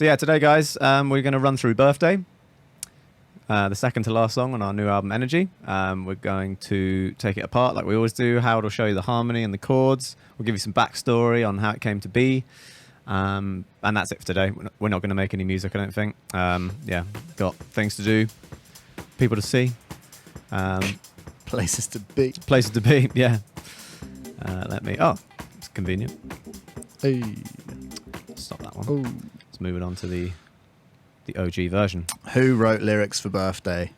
So yeah, today, guys, we're going to run through Birthday, the second to last song on our new album, Energy. We're going to take it apart like we always do. Howard will show you the harmony and the chords. We'll give you some backstory on how it came to be. And that's it for today. We're not going to make any music, I don't think. Yeah, got things to do, people to see. Places to be. Places to be, yeah. It's convenient. Hey. Stop that one. Oh. Let's move it on to the OG version. Who wrote lyrics for Birthday?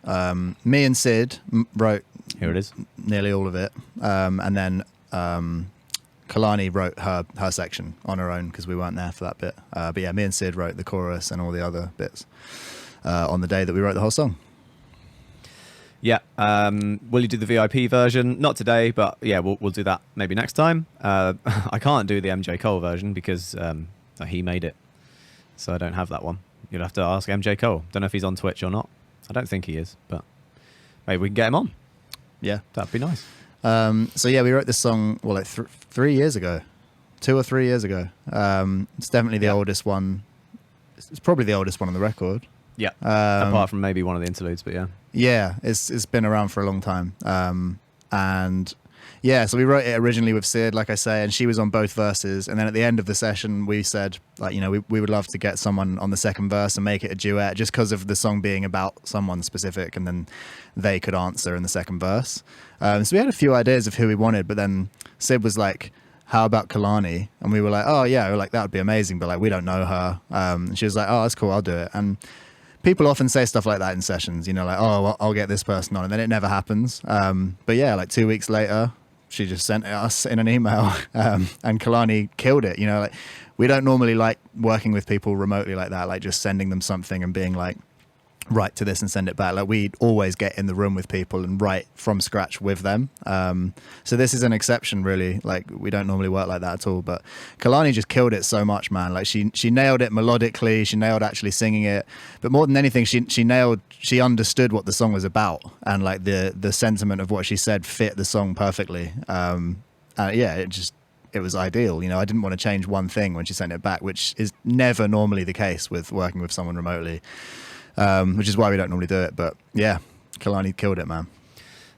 Me and Sid wrote. Here it is. Nearly all of it. And then Kehlani wrote her section on her own because we weren't there for that bit. But yeah, me and Sid wrote the chorus and all the other bits on the day that we wrote the whole song. Yeah. Will you do the VIP version? Not today, but yeah, we'll do that maybe next time. I can't do the MJ Cole version because he made it. So I don't have that one. You'll have to ask MJ Cole. Don't know if he's on Twitch or not. I don't think he is, but maybe we can get him on. Yeah. That'd be nice. So yeah, we wrote this song, well, like 3 years ago. 2 or 3 years ago. It's definitely the oldest one. It's probably the oldest one on the record. Yeah. Apart from maybe one of the interludes, but yeah. Yeah, it's been around for a long time. And yeah, so we wrote it originally with Sid, like I say, and she was on both verses. And then at the end of the session, we said, like, you know, we would love to get someone on the second verse and make it a duet just because of the song being about someone specific, and then they could answer in the second verse. So we had a few ideas of who we wanted, but then Sid was like, how about Kehlani? And we were like, oh yeah, like that would be amazing, but like we don't know her. And she was like, oh, that's cool, I'll do it. And people often say stuff like that in sessions, you know, like, oh, well, I'll get this person on, and then it never happens. But yeah, like 2 weeks later, she just sent it us in an email, and Kehlani killed it. You know, like we don't normally like working with people remotely like that, like just sending them something and being like, write to this and send it back. Like we always get in the room with people and write from scratch with them. So this is an exception, really. Like we don't normally work like that at all. But Kehlani just killed it so much, man. Like she nailed it melodically. She nailed actually singing it. But more than anything, she understood what the song was about, and like the sentiment of what she said fit the song perfectly. Yeah, it was ideal. You know, I didn't want to change one thing when she sent it back, which is never normally the case with working with someone remotely. Which is why we don't normally do it. But yeah, Kehlani killed it, man.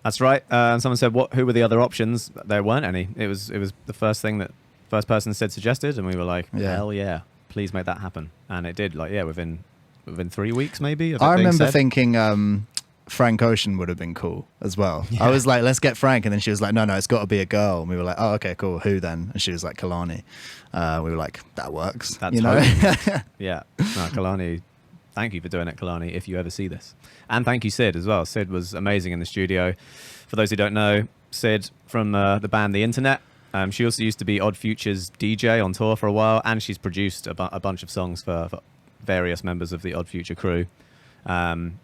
That's right. Someone said, who were the other options? There weren't any. It was the first person Sid suggested, and we were like, hell yeah, please make that happen. And it did, like, yeah, within 3 weeks maybe of it I being remember said. thinking Frank Ocean would have been cool as well. Yeah. I was like, let's get Frank, and then she was like, no, it's got to be a girl. And we were like, oh, okay, cool, who then? And she was like, Kehlani. We were like, that works. That's yeah. No, Kehlani. Thank you for doing it, Kehlani, if you ever see this. And thank you, Sid, as well. Sid was amazing in the studio. For those who don't know, Sid from the band The Internet. She also used to be Odd Future's DJ on tour for a while, and she's produced a bunch of songs for various members of the Odd Future crew. And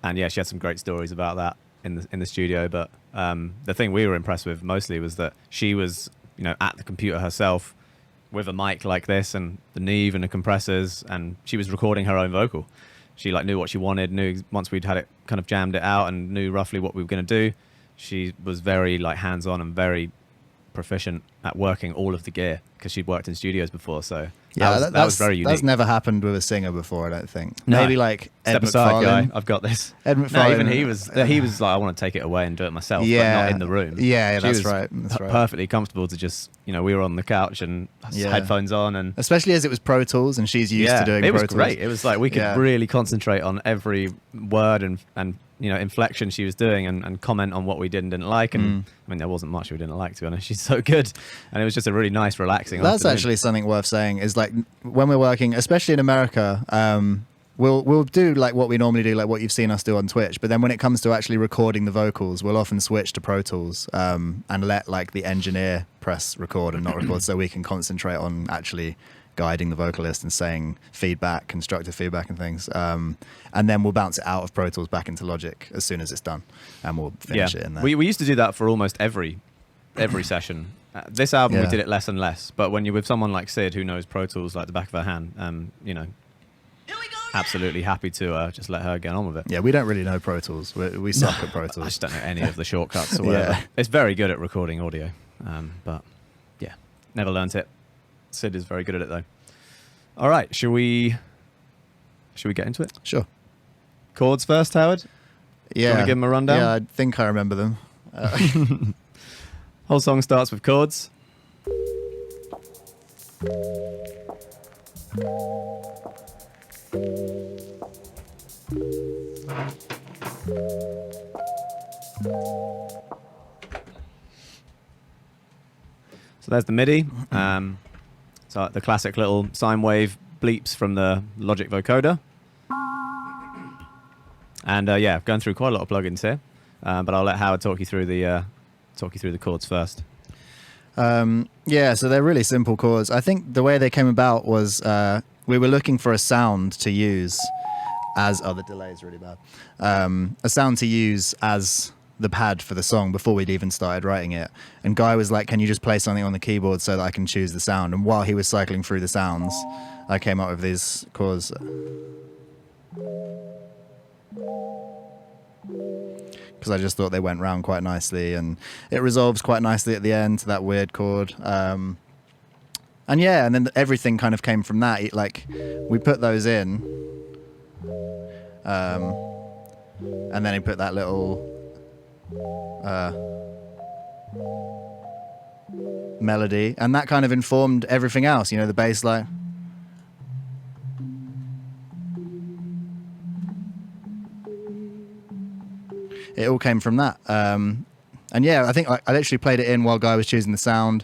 yeah, she had some great stories about that in the studio. But the thing we were impressed with mostly was that she was, you know, at the computer herself, with a mic like this and the Neve and the compressors, and she was recording her own vocal. She like knew what she wanted, knew once we'd had it kind of jammed it out and knew roughly what we were going to do. She was very like hands-on and very proficient at working all of the gear because she'd worked in studios before. So that was very unique. That's never happened with a singer before, I don't think. No. Maybe like Step aside, guy. I've got this. Ed McFarlane. No, even he was like, I want to take it away and do it myself, but not in the room. Yeah, that's right. Perfectly comfortable to just, you know, we were on the couch and headphones on, and especially as it was Pro Tools and she's used to doing Pro Tools. It was great. It was like we could really concentrate on every word and you know, inflection she was doing and comment on what we did and didn't like. And I mean, there wasn't much we didn't like, to be honest. She's so good. And it was just a really nice, relaxing That's afternoon. Actually something worth saying is like when we're working, especially in America, we'll do like what we normally do, like what you've seen us do on Twitch. But then when it comes to actually recording the vocals, we'll often switch to Pro Tools and let like the engineer press record and not record so we can concentrate on actually guiding the vocalist and saying feedback, constructive feedback and things. And then we'll bounce it out of Pro Tools back into Logic as soon as it's done, and we'll finish it in there. We used to do that for almost every session. This album we did it less and less, but when you're with someone like Sid who knows Pro Tools like the back of her hand, you know, absolutely happy to just let her get on with it. Yeah, we don't really know Pro Tools. We suck at Pro Tools. I just don't know any of the shortcuts or whatever. It's very good at recording audio, but yeah, never learnt it. Sid is very good at it though. All right, shall we Should we get into it? Sure. Chords first, Howard? Yeah. Want to give them a rundown? Yeah, I think I remember them. Whole song starts with chords. So there's the MIDI. So the classic little sine wave bleeps from the Logic vocoder. And yeah, going through quite a lot of plugins here, but I'll let Howard talk you through the chords first. Yeah, so they're really simple chords. I think the way they came about was we were looking for a sound to use as... Oh, the delay is really bad. A sound to use as the pad for the song before we'd even started writing it. And Guy was like, can you just play something on the keyboard so that I can choose the sound? And while he was cycling through the sounds, I came up with these chords. Because I just thought they went round quite nicely, and it resolves quite nicely at the end to that weird chord. And yeah, and then everything kind of came from that. Like, we put those in, and then he put that little melody, and that kind of informed everything else. You know, the bass line. It all came from that. And yeah, I think I literally played it in while Guy was choosing the sound.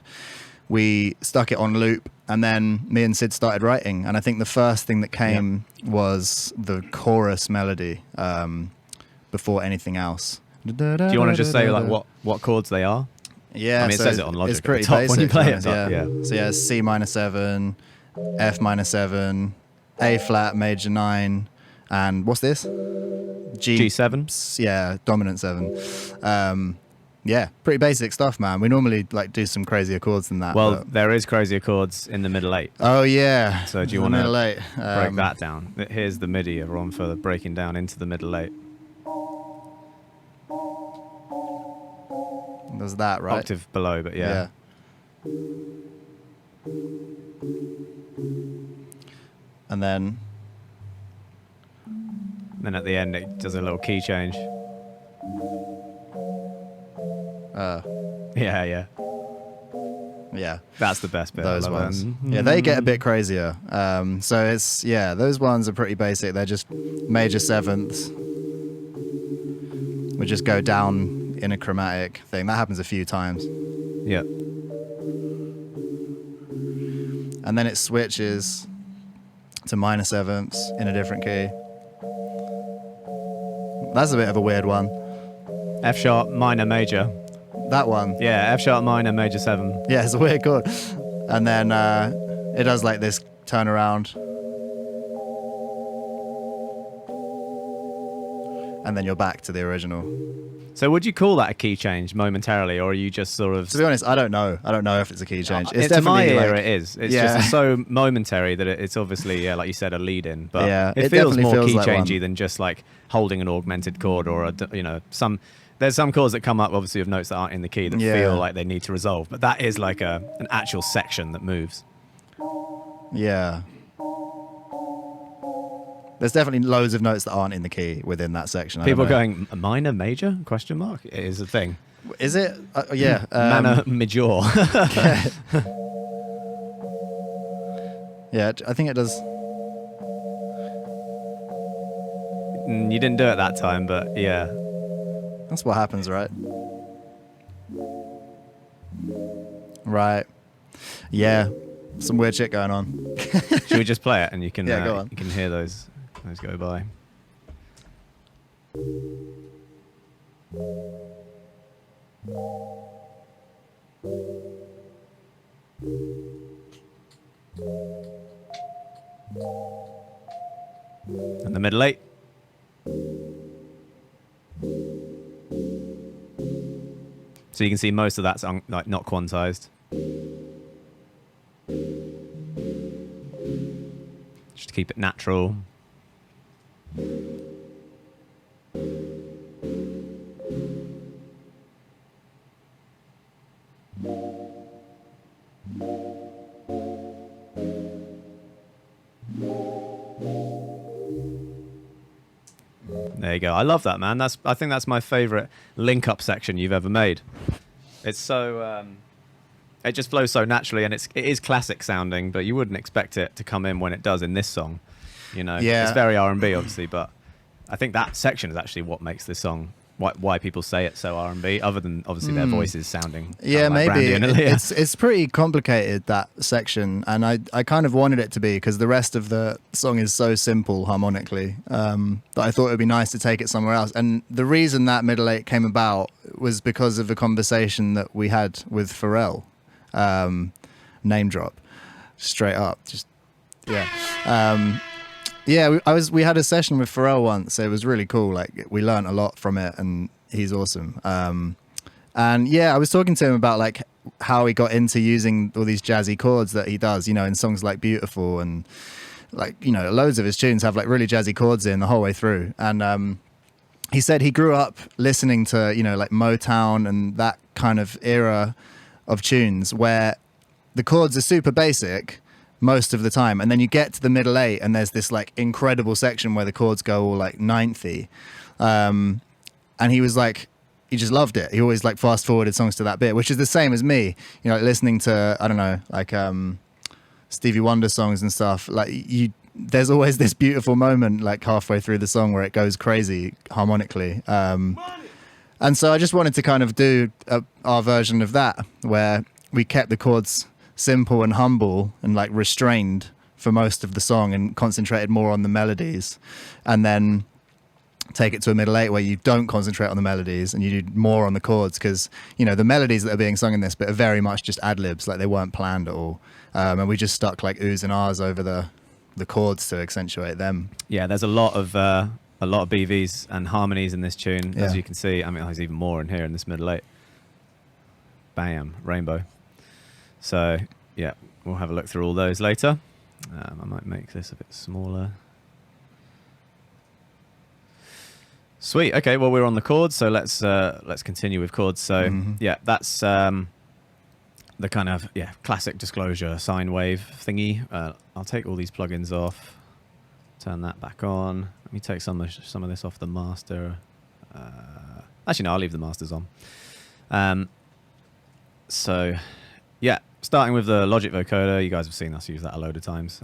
We stuck it on loop, and then me and Sid started writing. And I think the first thing that came was the chorus melody before anything else. Do you want to just say like what chords they are? Yeah, I mean, it says it on Logic it's pretty at the top basic when you play it. yeah. So yeah, C minor 7, F minor 7, A flat major 9, and what's this? G7. Yeah, dominant 7. Yeah, pretty basic stuff, man. We normally like do some crazier chords than that. Well, there is crazier chords in the middle 8. Oh yeah. So do you want to break that down? Here's the MIDI everyone for the breaking down into the middle 8. There's that, right? Octave below, but yeah. And then at the end it does a little key change. Yeah. That's the best bit. Those ones. Yeah, they get a bit crazier. So it's, those ones are pretty basic. They're just major 7ths. We just go down in a chromatic thing. That happens a few times. Yeah. And then it switches to minor 7ths in a different key. That's a bit of a weird one. F sharp minor major. That one. Yeah, F sharp minor major 7. Yeah, it's a weird chord. And then it does like this turnaround. And then you're back to the original. So would you call that a key change momentarily, or are you just sort of... To be honest, I don't know. I don't know if it's a key change. It's to my definitely ear, it is. It's just so momentary that it's obviously, like you said, a lead-in. But it feels more key changey than just like holding an augmented chord or there's some chords that come up obviously with notes that aren't in the key that feel like they need to resolve. But that is like an actual section that moves. Yeah. There's definitely loads of notes that aren't in the key within that section. People going, minor, major, question mark? It is a thing. Is it? Yeah. Minor, major. Yeah, I think it does. You didn't do it that time, but yeah. That's what happens, right? Right. Yeah. Some weird shit going on. Should we just play it and you can go on. You can hear those go by. And the middle 8. So you can see most of that's like not quantized. Just to keep it natural. There you go. I love that, man. I think that's my favorite link-up section you've ever made. It's so it just flows so naturally, and it is classic sounding, but you wouldn't expect it to come in when it does in this song. You know, Yeah. It's very R&B, obviously, but I think that section is actually what makes this song, why people say it's so R&B, other than obviously their voices sounding. Yeah, like maybe Brandy and Aaliyah. it's pretty complicated, that section, and I kind of wanted it to be, because the rest of the song is so simple harmonically, that I thought it would be nice to take it somewhere else. And the reason that middle eight came about was because of the conversation that we had with Pharrell. Name drop, straight up, just yeah. Yeah, we had a session with Pharrell once. It was really cool. Like, we learned a lot from it, and he's awesome. And yeah, I was talking to him about like how he got into using all these jazzy chords that he does, you know, in songs like Beautiful, and like, you know, loads of his tunes have like really jazzy chords in the whole way through. And he said he grew up listening to, you know, like Motown and that kind of era of tunes where the chords are super basic most of the time, and then you get to the middle eight and there's this like incredible section where the chords go all like ninethy, and he was like, he just loved it. He always like fast forwarded songs to that bit, which is the same as me, you know, like listening to, I don't know, like Stevie Wonder songs and stuff. Like, there's always this beautiful moment like halfway through the song where it goes crazy harmonically, and so I just wanted to kind of do our version of that, where we kept the chords simple and humble and like restrained for most of the song, and concentrated more on the melodies, and then take it to a middle eight where you don't concentrate on the melodies and you do more on the chords, because, you know, the melodies that are being sung in this bit are very much just ad-libs, like they weren't planned at all, and we just stuck like oohs and ahs over the chords to accentuate them. Yeah, there's a lot of BVs and harmonies in this tune, as Yeah. you can see. I mean, there's even more in here in this middle eight. Bam, rainbow. So yeah, we'll have a look through all those later. I might make this a bit smaller. Sweet. Okay, well, we're on the chords, so let's continue with chords. So yeah, that's the kind of classic Disclosure sine wave thingy. I'll take all these plugins off, turn that back on. Let me take some of this off the master. Actually, no, I'll leave the masters on. So yeah, starting with the Logic vocoder, you guys have seen us use that a load of times.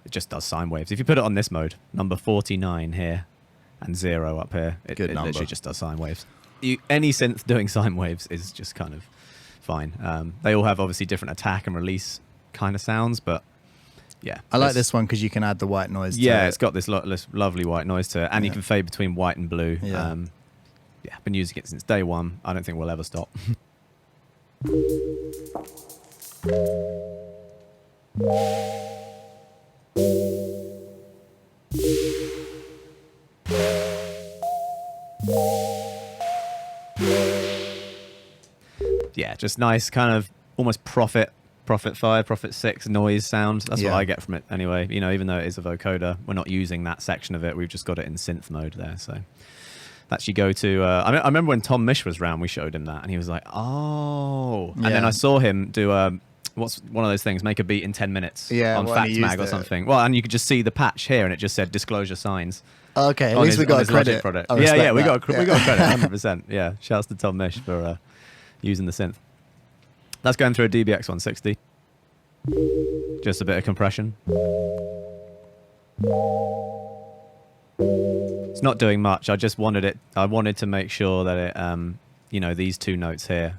It just does sine waves. If you put it on this mode, number 49 here and 0 up here, it literally just does sine waves. Any synth doing sine waves is just kind of fine. They all have obviously different attack and release kind of sounds, but yeah. I like this one because you can add the white noise to yeah, it. it's got this lovely white noise to it, and you can fade between white and blue. Yeah. Yeah, been using it since day one. I don't think we'll ever stop. Yeah, just nice kind of almost Prophet 5, Prophet 6 noise sound. That's what I get from it anyway. You know, even though it is a vocoder, we're not using that section of it. We've just got it in synth mode there. So that's you go to. I remember when Tom Misch was round, we showed him that, and he was like, "Oh!" And then I saw him do what's one of those things, make a beat in 10 minutes on Fact Mag or something. Well, and you could just see the patch here, and it just said Disclosure signs. Okay, at least we got a credit. Product. Yeah, we got credit, 100%. Yeah, shouts to Tom Misch for using the synth. That's going through a DBX 160. Just a bit of compression. It's not doing much. I just wanted it. I wanted to make sure that it, you know, these two notes here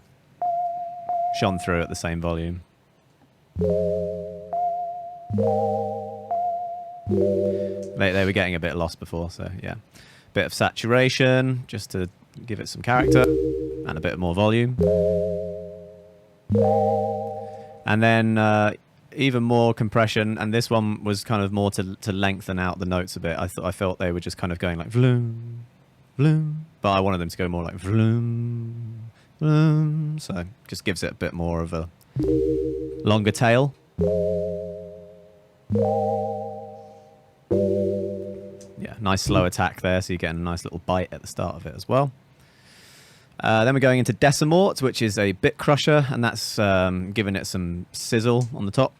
shone through at the same volume. They were getting a bit lost before, so yeah. Bit of saturation just to give it some character, and a bit more volume. And then even more compression, and this one was kind of more to lengthen out the notes a bit. I felt they were just kind of going like vloom, vloom, but I wanted them to go more like vloom, vloom. So just gives it a bit more of a longer tail. Yeah, nice slow attack there, so you're getting a nice little bite at the start of it as well. Then we're going into Decimort, which is a bit crusher, and that's giving it some sizzle on the top.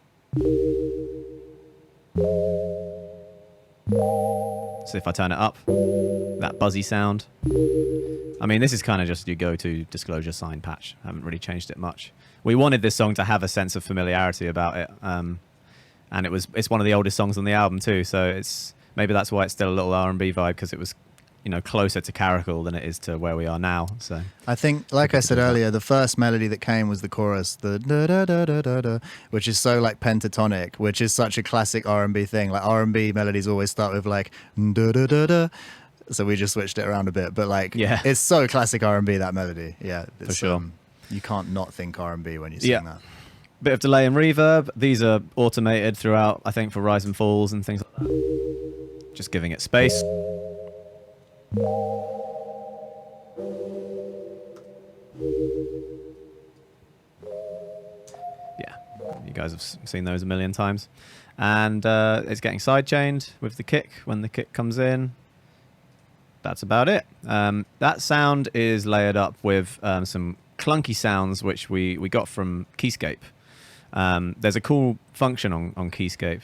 So if I turn it up, that buzzy sound. I mean, this is kind of just your go-to Disclosure sign patch. I haven't really changed it much. We wanted this song to have a sense of familiarity about it, and it's one of the oldest songs on the album too. So maybe that's why it's still a little R&B vibe, because it was, closer to Caracal than it is to where we are now. So I think, like I said earlier, the first melody that came was the chorus, the da da da da da da, which is so like pentatonic, which is such a classic R&B thing. Like R&B melodies always start with like da da da da. So we just switched it around a bit, but like, it's so classic R&B, that melody. Yeah, for sure. You can't not think R&B when you sing that. Bit of delay and reverb. These are automated throughout, I think, for rise and falls and things like that. Just giving it space. Yeah, you guys have seen those a million times. And it's getting sidechained with the kick when the kick comes in. That's about it. That sound is layered up with some clunky sounds which we got from Keyscape. There's a cool function on Keyscape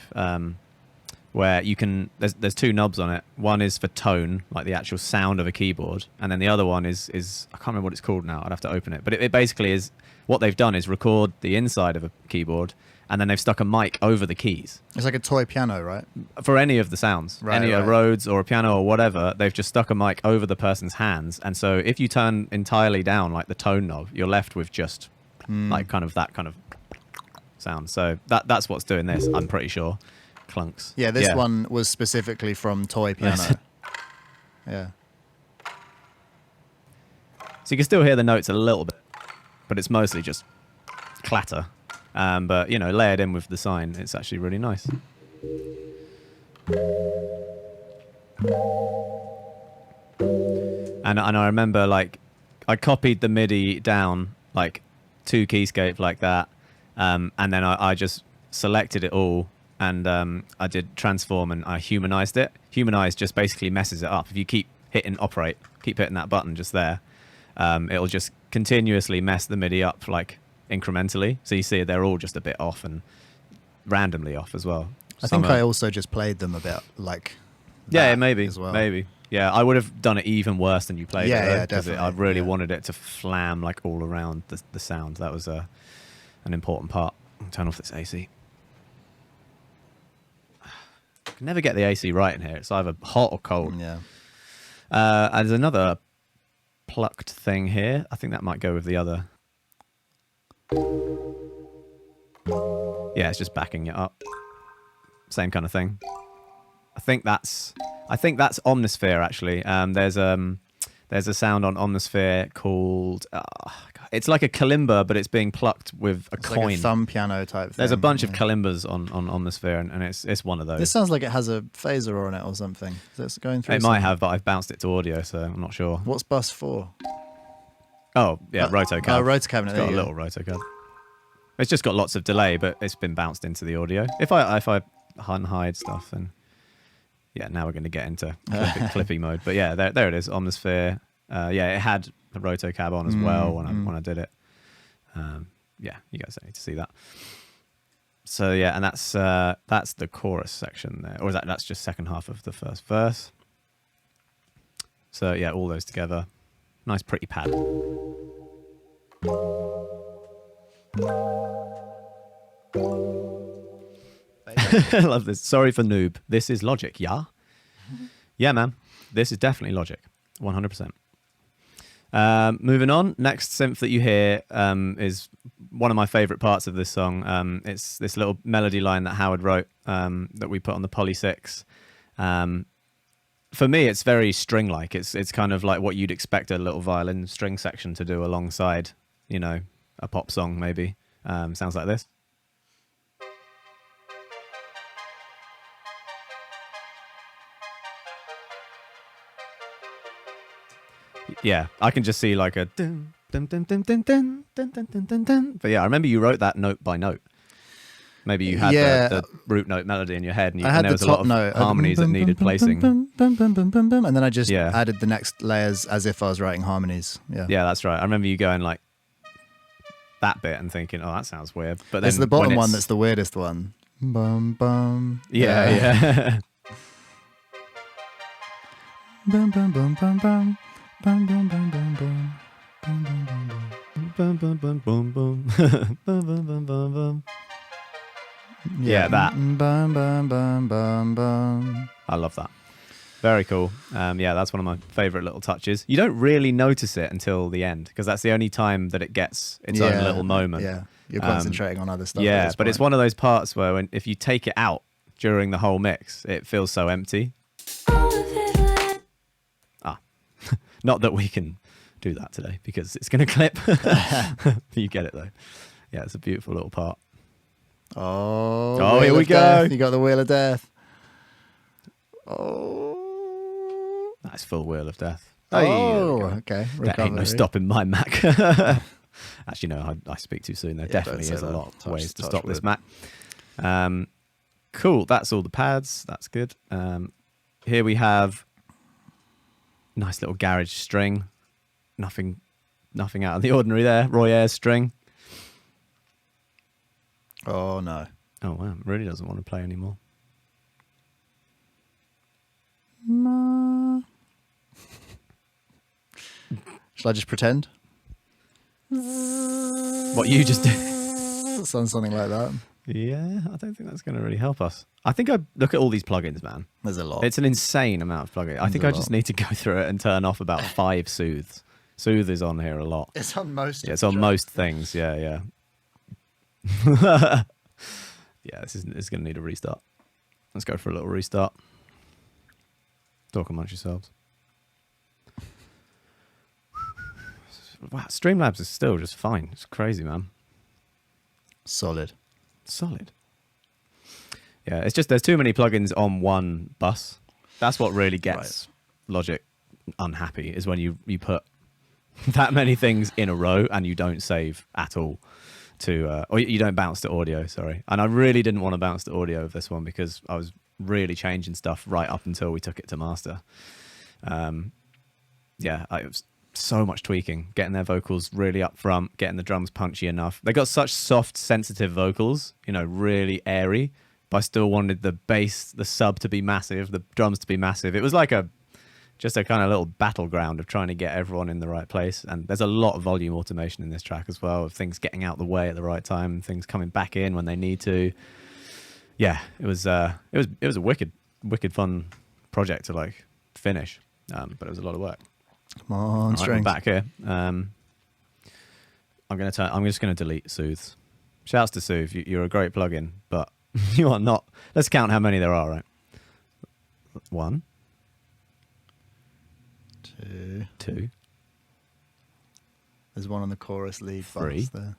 where you can, there's two knobs on it. One is for tone, like the actual sound of a keyboard, and then the other one is I can't remember what it's called now. I'd have to open it, but it basically is, what they've done is record the inside of a keyboard, and then they've stuck a mic over the keys. It's like a toy piano, right? For any of the sounds, any Rhodes or a piano or whatever, they've just stuck a mic over the person's hands, and so if you turn entirely down like the tone knob, you're left with just like kind of that kind of sound. So that's what's doing this, I'm pretty sure. Clunks. Yeah, this one was specifically from toy piano. Yeah. So you can still hear the notes a little bit, but it's mostly just clatter. But layered in with the sign, it's actually really nice. And I remember, like, I copied the MIDI down like to Keyscape like that, and then I just selected it all, and I did transform and I humanized it. Humanize just basically messes it up. If you keep hitting operate, keep hitting that button just there, it'll just continuously mess the MIDI up like incrementally. So you see they're all just a bit off and randomly off as well. I think I also just played them a bit like maybe as well. Maybe. Yeah, I would have done it even worse than you played it. Yeah, definitely. I really wanted it to flam like all around the sound. That was an important part. I'll turn off this AC. I can never get the AC right in here. It's either hot or cold. Yeah. There's another plucked thing here. I think that might go with the other. Yeah, it's just backing it up. Same kind of thing. I think that's Omnisphere actually. There's a sound on Omnisphere called it's like a kalimba, but it's being plucked with a coin. Like a thumb piano type thing. There's a bunch of kalimbas on Omnisphere, and it's one of those. This sounds like it has a phaser on it or something. Is this going through? It might have, but I've bounced it to audio, so I'm not sure. What's bus for? Oh yeah, rotocab. Oh, rotocab. It's got a little rotocab. It's just got lots of delay, but it's been bounced into the audio. If I unhide stuff, then yeah, now we're going to get into clippy mode. But yeah, there it is, Omnisphere. Yeah, it had the rotocab on as well when I did it. Yeah, you guys don't need to see that. So yeah, and that's the chorus section there, or is that's just second half of the first verse. So yeah, all those together, nice pretty pad. I love this. Sorry for noob. This is Logic, yeah? Yeah, man. This is definitely Logic. 100%. Moving on. Next synth that you hear is one of my favorite parts of this song. It's this little melody line that Howard wrote that we put on the Poly 6. For me, it's very string-like. It's kind of like what you'd expect a little violin string section to do alongside, a pop song maybe. Sounds like this. Yeah, I can just see like a dun, dun, dun, dun, dun, dun, dun, dun, dun, dun, dun. But yeah, I remember you wrote that note by note. Maybe you had the root note melody in your head, and there was a lot of harmonies that needed placing. And then I just added the next layers as if I was writing harmonies. Yeah, that's right. I remember you going like that bit and thinking, "Oh, that sounds weird." But then it's the bottom one that's the weirdest one. Bum bum. Yeah. Bum, bum, bum, bum, bum. Bum, bum, bum, bum, bum. Bum, bum, bum, bum. Boom, boom, boom, boom, boom. Boom, boom, boom, boom, boom. Yeah, that. Bum, bum, bum, bum, bum. I love that. Very cool. Yeah, that's one of my favorite little touches. You don't really notice it until the end because that's the only time that it gets its own little moment. Yeah, you're concentrating on other stuff. Yeah, but it's one of those parts where if you take it out during the whole mix, it feels so empty. Not that we can do that today because it's going to clip. You get it though. Yeah, it's a beautiful little part. Oh, here we go. Death. You got the wheel of death. Oh. That's full wheel of death. Oh, okay. There ain't no stopping my Mac. Actually, no, I speak too soon. There definitely is a lot of ways to stop this Mac. Cool. That's all the pads. That's good. Here we have nice little garage string. Nothing out of the ordinary there. Roy Ayers string. Oh, no. Oh, wow. Really doesn't want to play anymore. Shall I just pretend? What you just did? Sounds something like that. Yeah, I don't think that's going to really help us. I think I look at all these plugins, man. There's a lot. It's an insane amount of plugins. I think I just need to go through it and turn off about 5 soothes. Soothe is on here a lot. It's on most. Yeah, it's on most things. Yeah. Yeah, this is going to need a restart. Let's go for a little restart. Talk amongst yourselves. Wow, Streamlabs is still just fine. It's crazy, man. Solid. Yeah, it's just there's too many plugins on one bus. That's what really gets Logic unhappy, is when you put that many things in a row and you don't save at all to or you don't bounce to audio, sorry. And I really didn't want to bounce to audio of this one because I was really changing stuff right up until we took it to master. Yeah, it was so much tweaking, getting their vocals really up front, getting the drums punchy enough. They got such soft, sensitive vocals, really airy, but I still wanted the bass, the sub to be massive, the drums to be massive. It was like just a kind of little battleground of trying to get everyone in the right place. And there's a lot of volume automation in this track as well, of things getting out the way at the right time, things coming back in when they need to. Yeah, it was a wicked fun project to finish, but it was a lot of work. Come on, strings. We're back here. I'm just gonna delete Soothes. Shouts to Soothe. You're a great plugin, but you are not. Let's count how many there are. Right. 1, 2. There's one on the chorus lead. 3. There.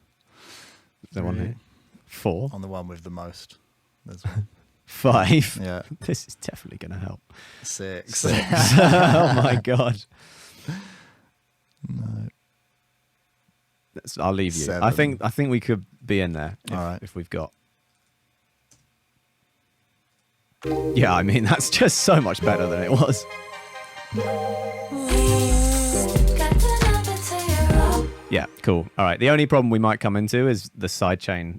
Is there one here? 4. On the one with the most. There's one. 5. Yeah. This is definitely gonna help. 6. Oh my god. No. I'll leave you. 7. I think we could be in there if we've got. Yeah, I mean that's just so much better than it was. Yeah, cool. All right. The only problem we might come into is the sidechain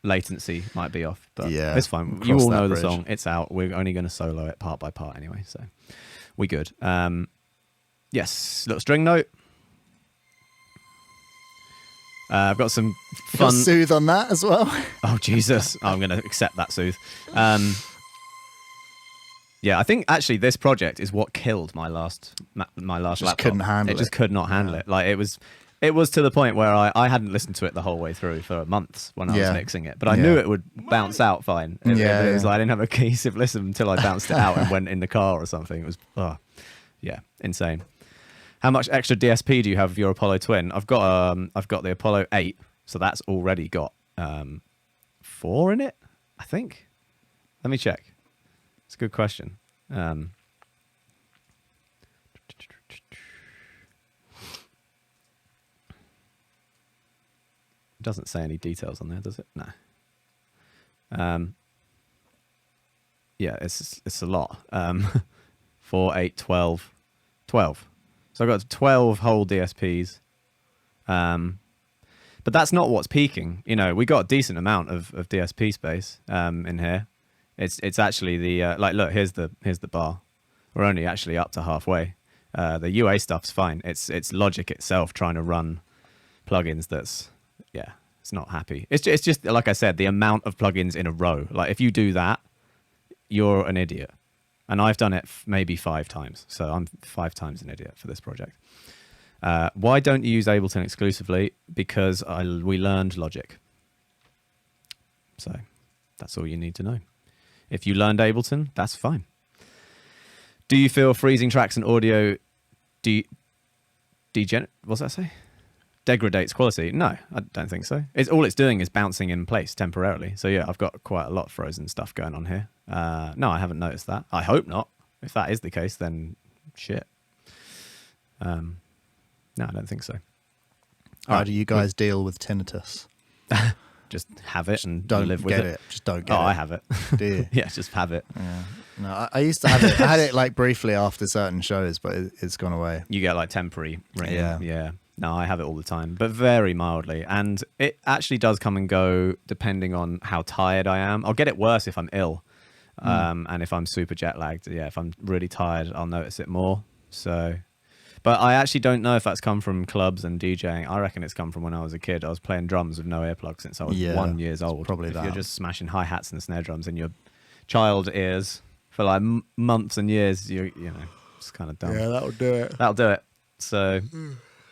latency might be off, but yeah, it's fine. You all know the song. It's out. We're only going to solo it part by part anyway, so we good. Yes, little string note. I've got some fun soothe on that as well. Oh Jesus! I'm going to accept that soothe. Yeah, I think actually this project is what killed my last laptop. Couldn't handle it. It just could not handle it. Like it was to the point where I hadn't listened to it the whole way through for months when I was mixing it, but I knew it would bounce out fine. It was like I didn't have a cohesive listen until I bounced it out and went in the car or something. It was insane. How much extra DSP do you have of your Apollo Twin? I've got the Apollo 8, so that's already got 4 in it, I think. Let me check. It's a good question. It doesn't say any details on there, does it? No. Yeah, it's a lot. 4, 8, 12. 12. So I've got 12 whole DSPs. But that's not what's peaking. We got a decent amount of DSP space in here. It's actually the look, here's the bar. We're only actually up to halfway. The UA stuff's fine. It's Logic itself trying to run plugins it's not happy. It's just like I said, the amount of plugins in a row. Like if you do that, you're an idiot. And I've done it maybe 5 times. So I'm 5 times an idiot for this project. Why don't you use Ableton exclusively? Because we learned Logic. So that's all you need to know. If you learned Ableton, that's fine. Do you feel freezing tracks and audio what's that say? Degradates quality? No, I don't think so. All it's doing is bouncing in place temporarily. So yeah, I've got quite a lot of frozen stuff going on here. No, I haven't noticed that. I hope not. If that is the case, then shit. No, I don't think so. How do you guys deal with tinnitus? Just have it and Don't live with get it. Just don't get it. Oh, I have it. Do you? Yeah, just have it. Yeah. No, I used to have it. I had it like briefly after certain shows, but it's gone away. You get like temporary ringing. Yeah. Yeah. No, I have it all the time, but very mildly. And it actually does come and go depending on how tired I am. I'll get it worse if I'm ill. And if I'm super jet lagged. Yeah, if I'm really tired, I'll notice it more. So, but I actually don't know if that's come from clubs and DJing. I reckon it's come from when I was a kid. I was playing drums with no earplugs since I was 1 year old. Probably if that. you're just smashing hi-hats and snare drums in your child ears for like months and years, you know, it's kind of dumb. Yeah, that'll do it. That'll do it. So,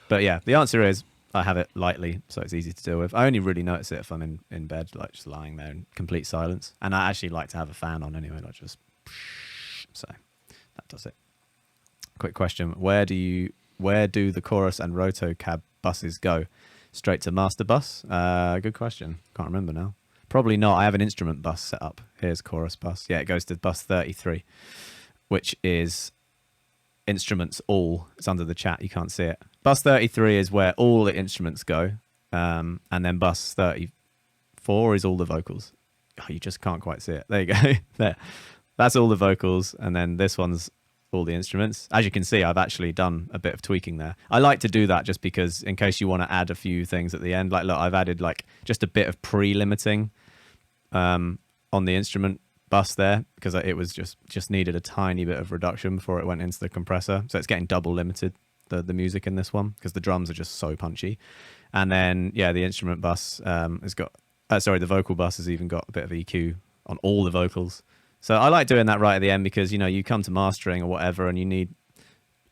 but yeah, the answer is I have it lightly, so it's easy to deal with. I only really notice it if I'm in bed, like just lying there in complete silence. And I actually like to have a fan on anyway, like just so that does it. Quick question: Where do the chorus and roto cab buses go? Straight to master bus? Good question. Can't remember now. Probably not. I have an instrument bus set up. Here's chorus bus. Yeah, it goes to bus 33, which is instruments all. It's under the chat. You can't see it. Bus 33 is where all the instruments go. And then bus 34 is all the vocals. Oh, you just can't quite see it. There you go. There. That's all the vocals. And then this one's all the instruments. As you can see, I've actually done a bit of tweaking there. I like to do that just because in case you want to add a few things at the end. Like, look, I've added like just a bit of pre-limiting on the instrument bus there because it was just needed a tiny bit of reduction before it went into the compressor. So it's getting double limited, the music in this one, because the drums are just so punchy. And then, yeah, the instrument bus has got, the vocal bus has even got a bit of EQ on all the vocals. So I like doing that right at the end because, you know, you come to mastering or whatever and you need,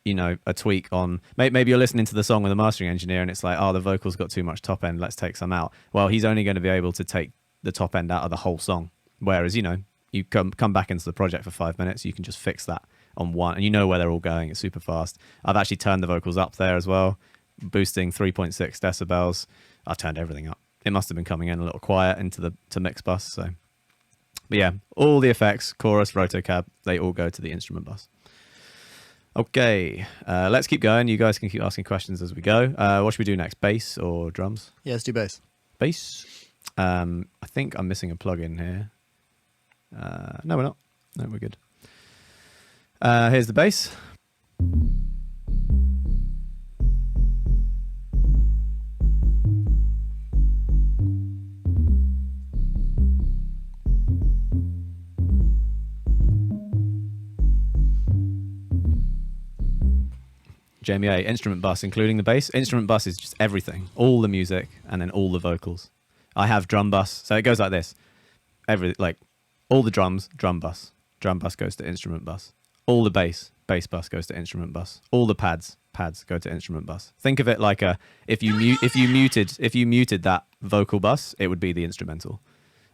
you know, a tweak on, maybe you're listening to the song with a mastering engineer and it's like, oh, the vocals got too much top end, let's take some out. Well, he's only going to be able to take the top end out of the whole song. Whereas, you know, you come back into the project for 5 minutes, you can just fix that on one and you know where they're all going. It's super fast. I've actually turned the vocals up there as well, boosting 3.6 decibels. I've turned everything up. It must have been coming in a little quiet into to mix bus. So, but yeah, all the effects, chorus, rotocab, they all go to the instrument bus. Okay, let's keep going. You guys can keep asking questions as we go. What should we do next? Bass or drums? Yeah, let's do bass. Bass. I think I'm missing a plug-in here. No, we're not. No, we're good. Here's the bass. Jamie A, instrument bus, including the bass. Instrument bus is just everything, all the music, and then all the vocals. I have drum bus, so it goes like this. All the drums, drum bus goes to instrument bus. All the bass bus goes to instrument bus. All the pads go to instrument bus. Think of it like if you muted that vocal bus, it would be the instrumental.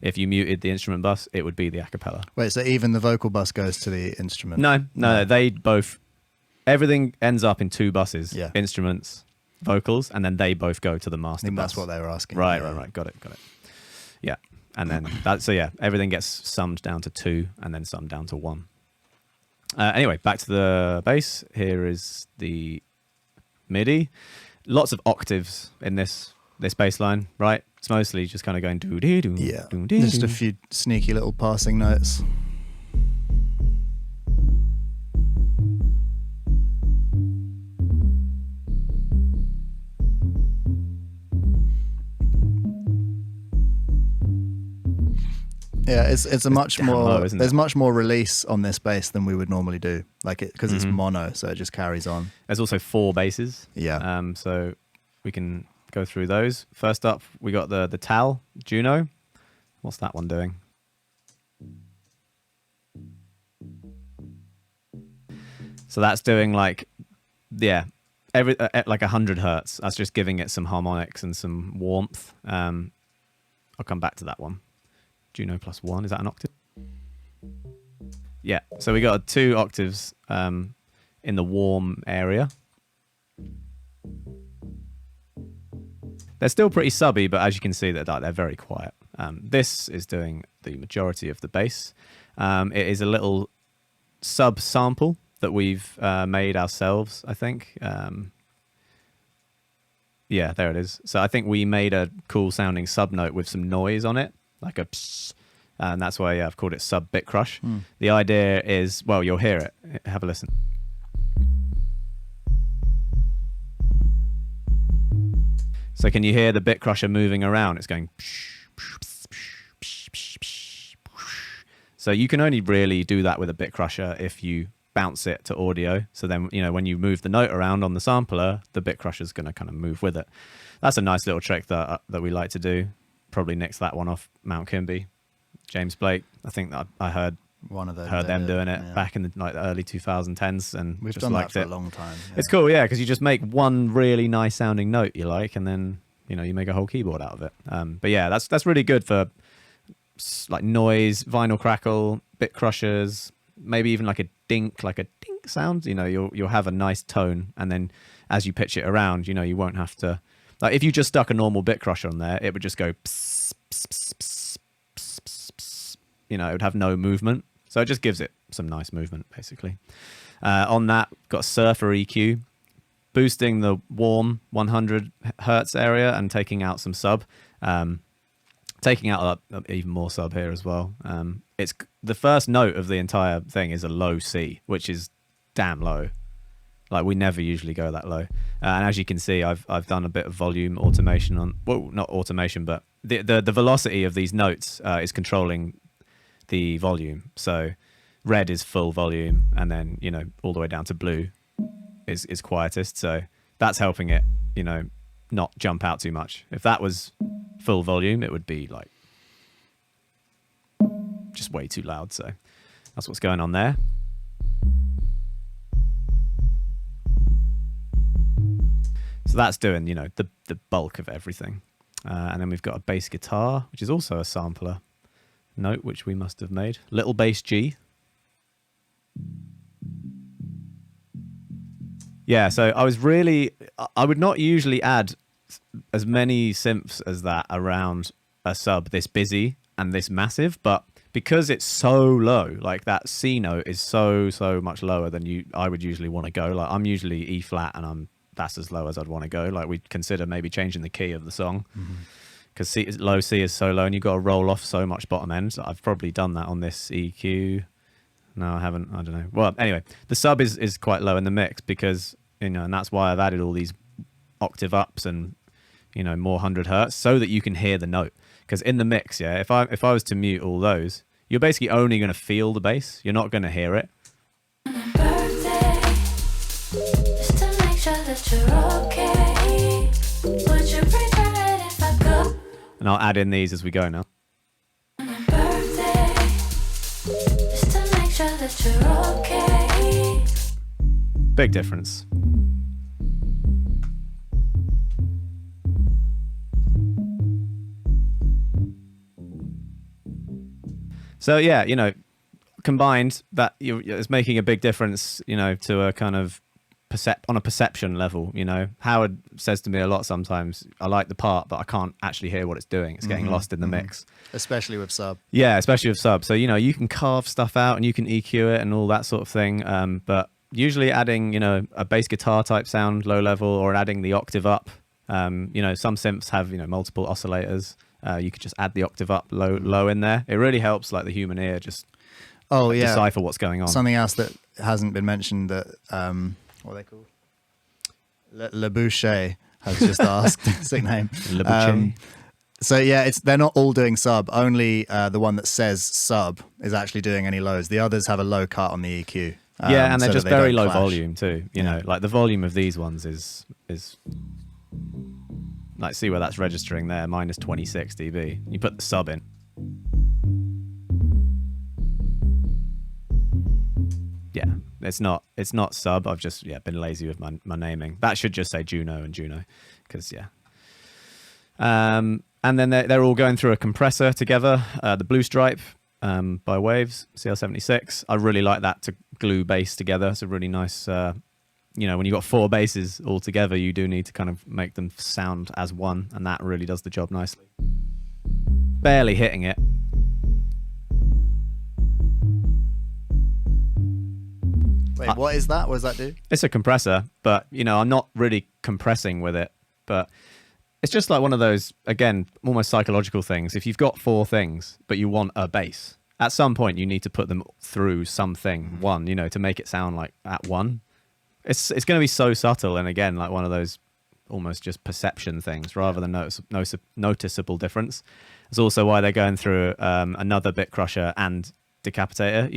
If you muted the instrument bus, it would be the a cappella. Wait, so even the vocal bus goes to the instrument? No, they both. Everything ends up in 2 buses. Yeah. Instruments, vocals, and then they both go to the master I think bus. that's what they were asking. Right. Got it. Yeah. And then everything gets summed down to 2 and then summed down to 1. Anyway, back to the bass. Here is the MIDI. Lots of octaves in this bass line, right? It's mostly just kind of going doo doo doo. Yeah. Doo, doo, Just doo. a few sneaky little passing notes. Yeah, it's a much damn more. low, isn't There's it? much more release on this bass than we would normally do, like it because it's Mhm. mono, so it just carries on. There's also 4 basses. Yeah. So we can go through those. First up, we got the Tal Juno. What's that one doing? So that's doing like, yeah, like 100 hertz. That's just giving it some harmonics and some warmth. I'll come back to that one. Juno +1, is that an octave? Yeah, so we got 2 octaves in the warm area. They're still pretty subby, but as you can see, they're very quiet. This is doing the majority of the bass. It is a little sub sample that we've made ourselves, I think. Yeah, there it is. So I think we made a cool sounding sub note with some noise on it, like a psst, and that's why I've called it sub bit crush. The idea is, well, you'll hear it. Have a listen. So can you hear the bit crusher moving around? It's going. So you can only really do that with a bit crusher if you bounce it to audio. So then, when you move the note around on the sampler, the bit crusher is going to kind of move with it. That's a nice little trick that we like to do. Probably nix that one off Mount Kimby. James Blake, I think that I heard One of those. them doing it back in the early 2010s, and We've just done that liked for it. a long time. Yeah. It's cool, yeah, because you just make one really nice sounding note you like, and then you make a whole keyboard out of it. But yeah, that's really good for like noise, vinyl crackle, bit crushers, maybe even like a dink sound. You'll have a nice tone, and then as you pitch it around, you won't have to. Like if you just stuck a normal bit crusher on there, it would just go. Pss, pss, pss, pss, pss, pss, pss. It would have no movement, so it just gives it some nice movement, basically. On that, got Surfer EQ, boosting the warm 100 hertz area and taking out some sub. Taking out even more sub here as well. It's the first note of the entire thing is a low C, which is damn low. Like we never usually go that low. And as you can see, I've done a bit of volume automation on, well, not automation, but the velocity of these notes is controlling the volume. So red is full volume, and then all the way down to blue is quietest. So that's helping it not jump out too much. If that was full volume, it would be like just way too loud. So that's what's going on there. So that's doing the bulk of everything. And then we've got a bass guitar, which is also a sampler note, which we must have made. Little bass G. Yeah, so I would not usually add as many synths as that around a sub this busy and this massive, but because it's so low, like that C note is so much lower than I would usually want to go. Like I'm usually E flat, and that's as low as I'd want to go. Like we'd consider maybe changing the key of the song, because low C is so low, and you've got to roll off so much bottom end. So I've probably done that on this EQ. No, I haven't. I don't know. Well, anyway, the sub is quite low in the mix because, and that's why I've added all these octave ups and, more 100 hertz so that you can hear the note. Because in the mix, yeah, if I was to mute all those, you're basically only going to feel the bass. You're not going to hear it. Birthday, just to make sure that you're okay. Would you prefer it if I go? And I'll add in these as we go now. Birthday, just to make sure that you're okay. Big difference. So yeah, combined that it's making a big difference, to a kind of on a perception level. Howard says to me a lot sometimes, I like the part, but I can't actually hear what it's doing. It's getting lost in the mix. Especially with sub. Yeah, especially with sub. So, you can carve stuff out and you can EQ it and all that sort of thing. But usually adding, a bass guitar type sound, low level, or adding the octave up. Some synths have, multiple oscillators. You could just add the octave up low in there. It really helps like the human ear just decipher what's going on. Something else that hasn't been mentioned that, what are they called? Le Boucher has just asked, sick name. Le Boucher. So yeah, they're not all doing sub. Only the one that says sub is actually doing any lows. The others have a low cut on the EQ. Yeah, and they're so just that they very don't low clash. volume too. You know, like the volume of these ones is like, see where that's registering there, minus 26 dB. You put the sub in. Yeah, it's not sub. I've just been lazy with my naming. That should just say Juno and Juno, because and then they're all going through a compressor together. The Blue Stripe by Waves CL76. I really like that to glue bass together. It's a really nice. When you've got 4 basses all together, you do need to kind of make them sound as one, and that really does the job nicely. Barely hitting it. Wait, what is that? What does that do? It's a compressor, but I'm not really compressing with it. But it's just like one of those, again, almost psychological things. If you've got 4 things, but you want a bass, at some point you need to put them through something, one, to make it sound like at one. It's going to be so subtle, and again, like one of those almost just perception things rather than noticeable difference. It's also why they're going through another bit crusher and decapitator.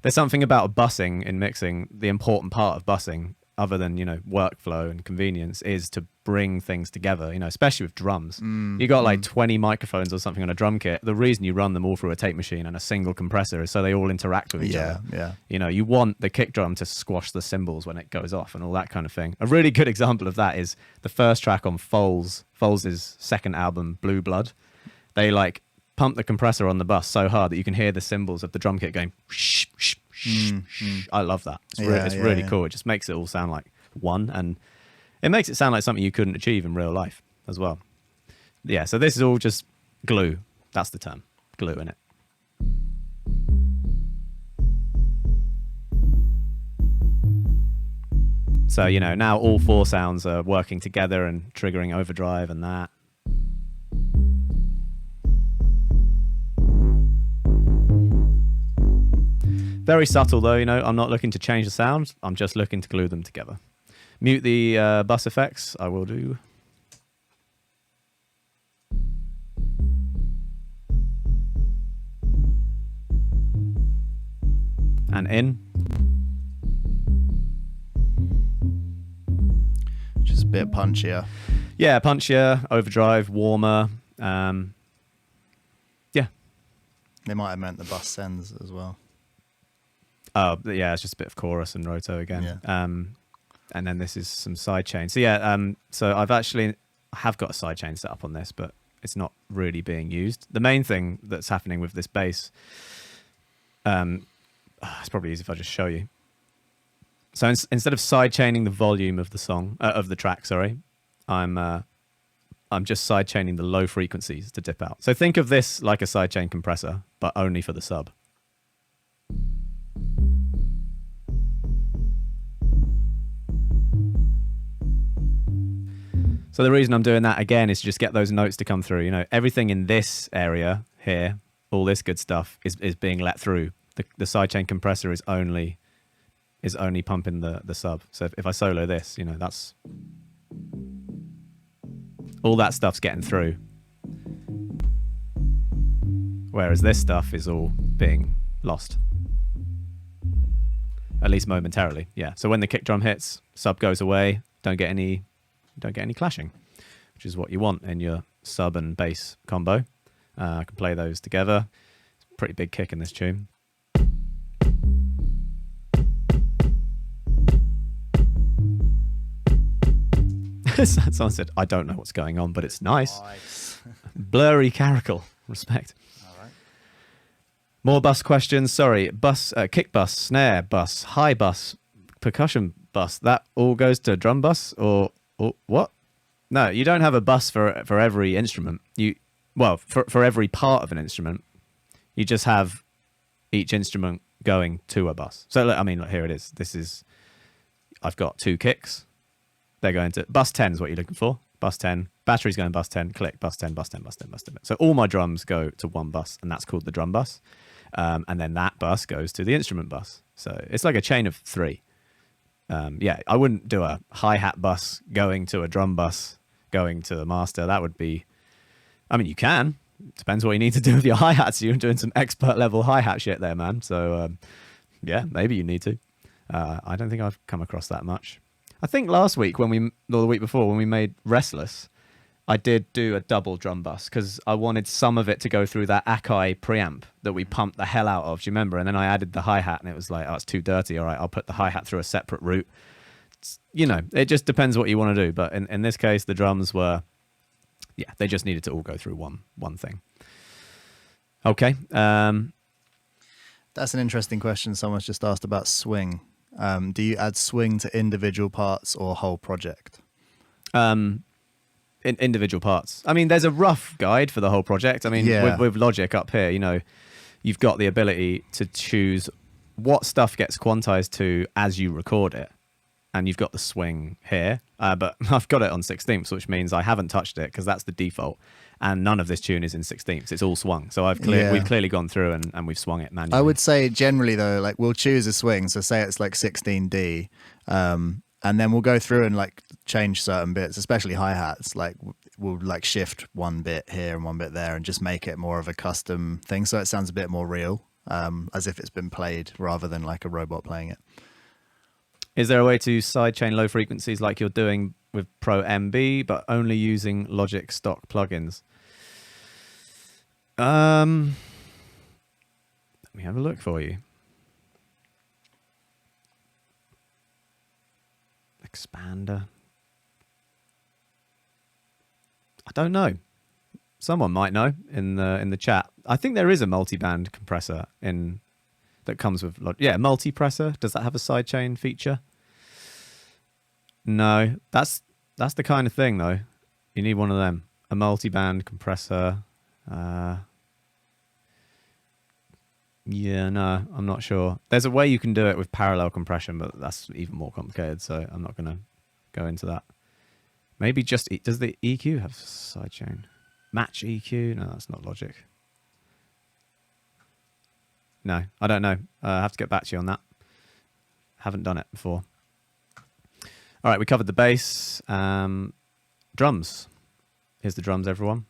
There's something about bussing in mixing. The important part of bussing, other than workflow and convenience, is to bring things together. Especially with drums. You got like 20 microphones or something on a drum kit. The reason you run them all through a tape machine and a single compressor is so they all interact with each other. Yeah. You want the kick drum to squash the cymbals when it goes off and all that kind of thing. A really good example of that is the first track on Foles' second album, Blue Blood. They like pump the compressor on the bus so hard that you can hear the cymbals of the drum kit going shh, shh, shh, shh. I love that. It's really cool. It just makes it all sound like one, and it makes it sound like something you couldn't achieve in real life as well. Yeah, so this is all just glue. That's the term. Glue in it. So, now all 4 sounds are working together and triggering overdrive and that. Very subtle though, I'm not looking to change the sound. I'm just looking to glue them together. Mute the bus effects, I will do. And in. Just a bit punchier. Yeah, punchier, overdrive, warmer. Yeah. They might have meant the bus sends as well. Oh, yeah, it's just a bit of chorus and roto again. Yeah. And then this is some sidechain. So yeah, so I have got a sidechain set up on this, but it's not really being used. The main thing that's happening with this bass, it's probably easy if I just show you. So instead of sidechaining the volume of the song, of the track, sorry, I'm just sidechaining the low frequencies to dip out. So think of this like a sidechain compressor, but only for the sub. So the reason I'm doing that again is to just get those notes to come through. Everything in this area here, all this good stuff is being let through. The sidechain compressor is only pumping the sub. So if I solo this, that's all that stuff's getting through. Whereas this stuff is all being lost. At least momentarily, yeah. So when the kick drum hits, sub goes away, don't get any clashing, which is what you want in your sub and bass combo. I can play those together. It's a pretty big kick in this tune. Someone said, I don't know what's going on, but it's nice. Blurry caracal. Respect. All right. More bus questions. Sorry. Bus, kick bus, snare bus, high bus, percussion bus. That all goes to drum bus or what? No, you don't have a bus for every instrument. For every part of an instrument, you just have each instrument going to a bus. So look, here it is. I've got 2 kicks. They're going to bus 10 is what you're looking for. Bus 10, battery's going bus 10, click, bus 10, bus 10, bus 10, bus 10. So all my drums go to one bus, and that's called the drum bus. And then that bus goes to the instrument bus. So it's like a chain of 3. I wouldn't do a hi-hat bus going to a drum bus going to the master. That would be I mean, you can. Depends what you need to do with your hi-hats. You're doing some expert level hi-hat shit there, man. So, yeah, maybe you need to. I don't think I've come across that much. I think last week or the week before when we made Restless, I did do a double drum bus because I wanted some of it to go through that Akai preamp that we pumped the hell out of. Do you remember? And then I added the hi-hat and it was like, oh, it's too dirty. All right, I'll put the hi-hat through a separate route. You know, it just depends what you want to do. But in this case, the drums were, yeah, they just needed to all go through one thing. Okay. That's an interesting question. Someone's just asked about swing. Do you add swing to individual parts or whole project? In individual parts. I mean, there's a rough guide for the whole project. I mean, with Logic up here, you know, you've got the ability to choose what stuff gets quantized to as you record it. And you've got the swing here, but I've got it on 16ths, which means I haven't touched it because that's the default. And none of this tune is in 16ths. It's all swung. So we've clearly gone through and we've swung it manually. I would say generally though, like we'll choose a swing. So say it's like 16D, and then we'll go through and like change certain bits, especially hi-hats. Like we'll like shift one bit here and one bit there and just make it more of a custom thing. So it sounds a bit more real, as if it's been played rather than like a robot playing it. Is there a way to sidechain low frequencies like you're doing with Pro MB, but only using Logic stock plugins? Let me have a look for you. Expander. I don't know. Someone might know in the chat. I think there is a multi-band compressor that comes with multipressor. Does that have a sidechain feature? No, that's the kind of thing though. You need one of them, a multi-band compressor. Yeah, no, I'm not sure. There's a way you can do it with parallel compression, but that's even more complicated. So I'm not gonna go into that. Maybe just does the EQ have sidechain? Match EQ? No, that's not Logic. No, I don't know. I have to get back to you on that. Haven't done it before. All right, we covered the bass. Drums. Here's the drums, everyone.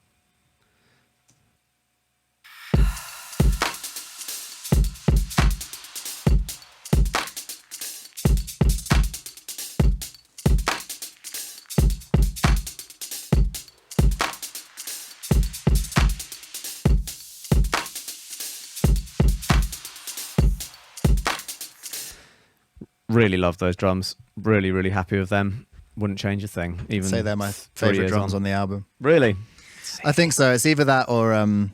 Really love those drums. Really, really happy with them. Wouldn't change a thing. Even say they're my favorite drums on the album. Really? I think so. It's either that or Who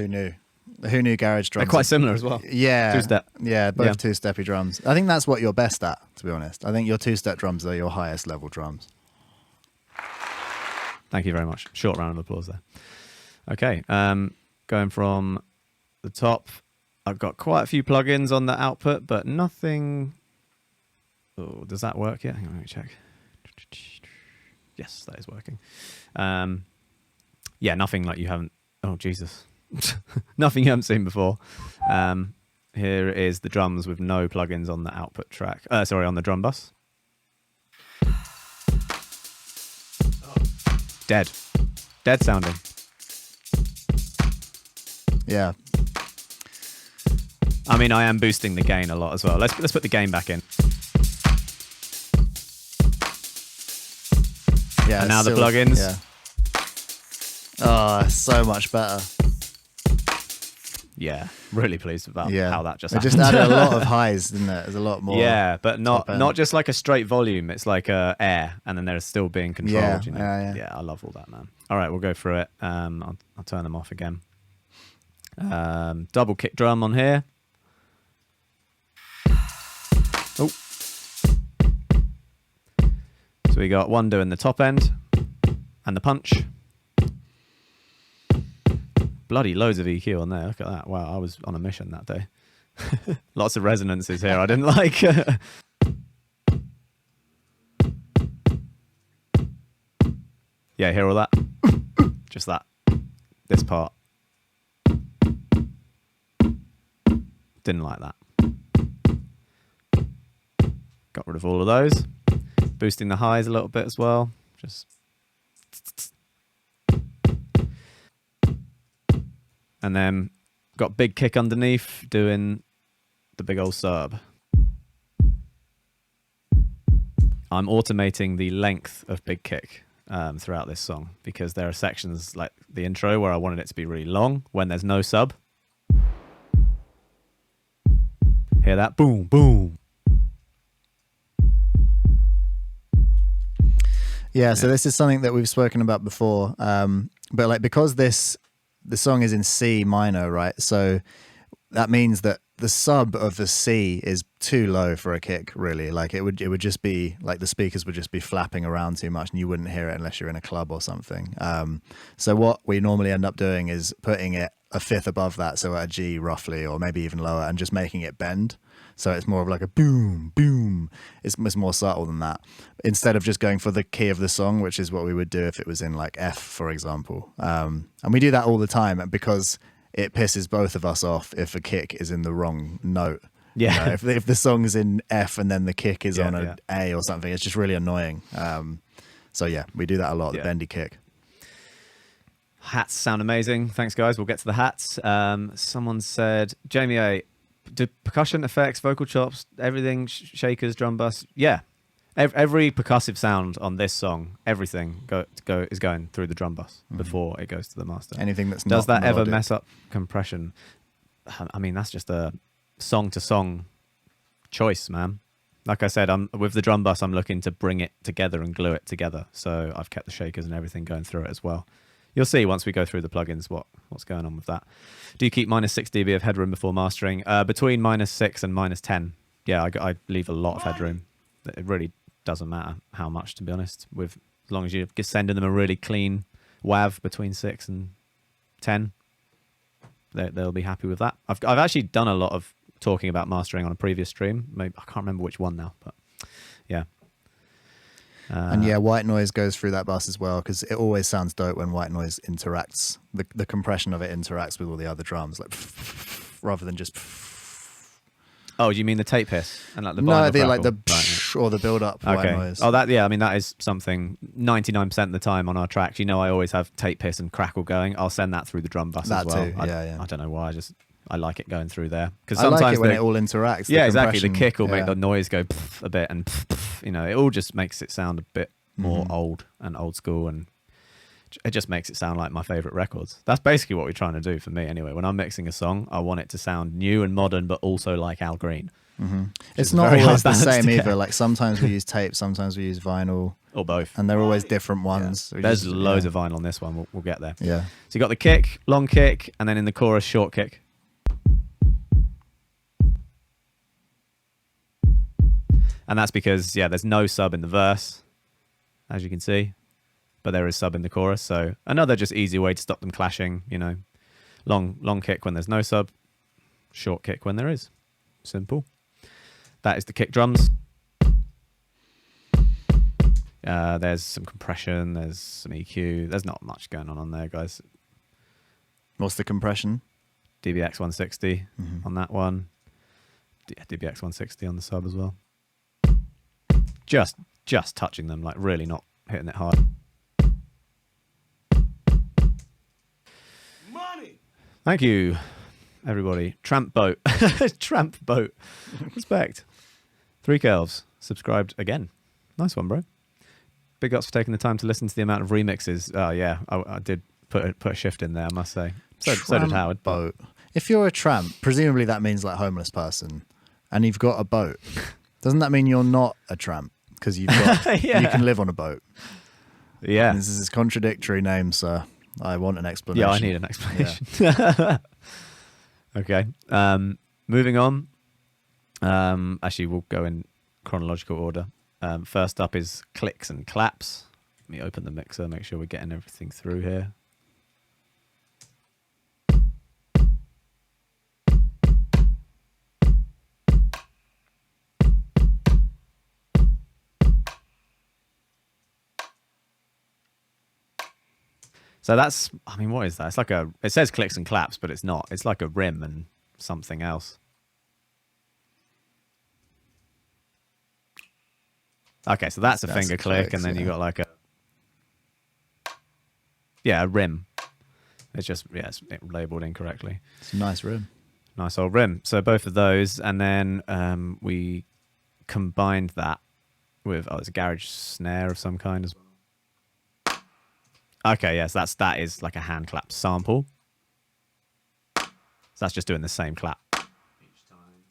Knew? The Who Knew garage drums. They're quite similar as well. Yeah. Two-step. Yeah, both two-steppy drums. I think that's what you're best at, to be honest. I think your two-step drums are your highest level drums. Thank you very much. Short round of applause there. Okay. Going from the top, I've got quite a few plugins on the output, but nothing. Oh, does that work yet? Hang on, let me check. Yes, that is working. Yeah, nothing like you haven't. Oh, Jesus. Nothing you haven't seen before. Here is the drums with no plugins on the output track. On the drum bus. Dead sounding. Yeah. I mean, I am boosting the gain a lot as well. Let's put the gain back in. Yeah. And now the plugins. Yeah. Oh, so much better. Yeah, really pleased about how that just happened. It just added a lot of highs, didn't it? There's a lot more. Yeah, but not just like a straight volume. It's like air, and then they're still being controlled. Yeah, I love all that, man. All right, we'll go through it. I'll turn them off again. Double kick drum on here. Oh. So we got one doing the top end and the punch. Bloody loads of EQ on there. Look at that. Wow, I was on a mission that day. Lots of resonances here I didn't like. Yeah, hear all that? Just that. This part. Didn't like that. Got rid of all of those. Boosting the highs a little bit as well. Just and then got big kick underneath doing the big old sub. I'm automating the length of big kick throughout this song because there are sections like the intro where I wanted it to be really long when there's no sub. Hear that? Boom, boom. Yeah, so this is something that we've spoken about before, but like because the song is in C minor, right? So that means that the sub of the C is too low for a kick, really. Like it would just be like the speakers would just be flapping around too much, and you wouldn't hear it unless you're in a club or something. So what we normally end up doing is putting it a fifth above that, so at a G roughly, or maybe even lower, and just making it bend. So it's more of like a boom, boom. It's more subtle than that. Instead of just going for the key of the song, which is what we would do if it was in like F, for example. And we do that all the time because it pisses both of us off if a kick is in the wrong note. Yeah. You know, if the song's in F and then the kick is on an A or something, it's just really annoying. So yeah, we do that a lot, the bendy kick. Hats sound amazing. Thanks, guys. We'll get to the hats. Someone said, Jamie A., do percussion effects, vocal chops, everything, shakers, drum bus? Yeah. Every percussive sound on this song, everything is going through the drum bus before it goes to the master. Anything that's Does not that ever melodic. mess up compression? I mean, that's just a song-to-song choice, man. Like I said, with the drum bus, I'm looking to bring it together and glue it together. So I've kept the shakers and everything going through it as well. You'll see once we go through the plugins what's going on with that. Do you keep minus 6 dB of headroom before mastering? Between minus 6 and minus 10. Yeah, I leave a lot of headroom. It really doesn't matter how much, to be honest. As long as you're sending them a really clean WAV between 6 and 10, they'll be happy with that. I've actually done a lot of talking about mastering on a previous stream. Maybe I can't remember which one now, but yeah. And yeah, white noise goes through that bus as well because it always sounds dope when white noise interacts. The compression of it interacts with all the other drums, like rather than just. Oh, do you mean the tape hiss and like the no, vinyl like the right. or the build up white noise. Oh, I mean that is something 99% of the time on our tracks. You know, I always have tape hiss and crackle going. I'll send that through the drum bus that as well. Too. Yeah. I don't know why. I like it going through there because I sometimes like it when it all interacts. Yeah, exactly. The kick will make the noise go a bit, and you know, it all just makes it sound a bit more old school, and it just makes it sound like my favorite records. That's basically what we're trying to do for me anyway. When I'm mixing a song, I want it to sound new and modern, but also like Al Green. It's not always the same either. Like sometimes we use tape, sometimes we use vinyl, or both, and they're always different ones. Yeah. There's loads of vinyl on this one. We'll get there. Yeah. So you got the kick, long kick, and then in the chorus, short kick. And that's because there's no sub in the verse, as you can see, but there is sub in the chorus. So another just easy way to stop them clashing. You know, long kick when there's no sub, short kick when there is. Simple. That is the kick drums. There's some compression. There's some EQ. There's not much going on there, guys. What's the compression? DBX 160 on that one. DBX 160 on the sub as well. Just touching them, like really not hitting it hard. Money. Thank you, everybody. Tramp boat. Tramp boat. Respect. 3 Kelvs. Subscribed again. Nice one, bro. Big ups for taking the time to listen to the amount of remixes. Oh yeah, I did put a shift in there, I must say. So did Howard. Boat. If you're a tramp, presumably that means like homeless person, and you've got a boat. Doesn't that mean you're not a tramp? Because you've got you can live on a boat. Yeah. And this is a contradictory name, sir. I want an explanation. Yeah, I need an explanation. Yeah. Okay. Moving on. Actually, we'll go in chronological order. First up is clicks and claps. Let me open the mixer, make sure we're getting everything through here. So that's, I mean, what is that? It's like it says clicks and claps, but it's not. It's like a rim and something else. Okay, so that's a finger click, and then you got like a rim. It's just, yeah, it's labeled incorrectly. It's a nice room. Nice old rim. So both of those, and then we combined that with it's a garage snare of some kind as well. Okay, yes, that is like a hand clap sample. So that's just doing the same clap each time.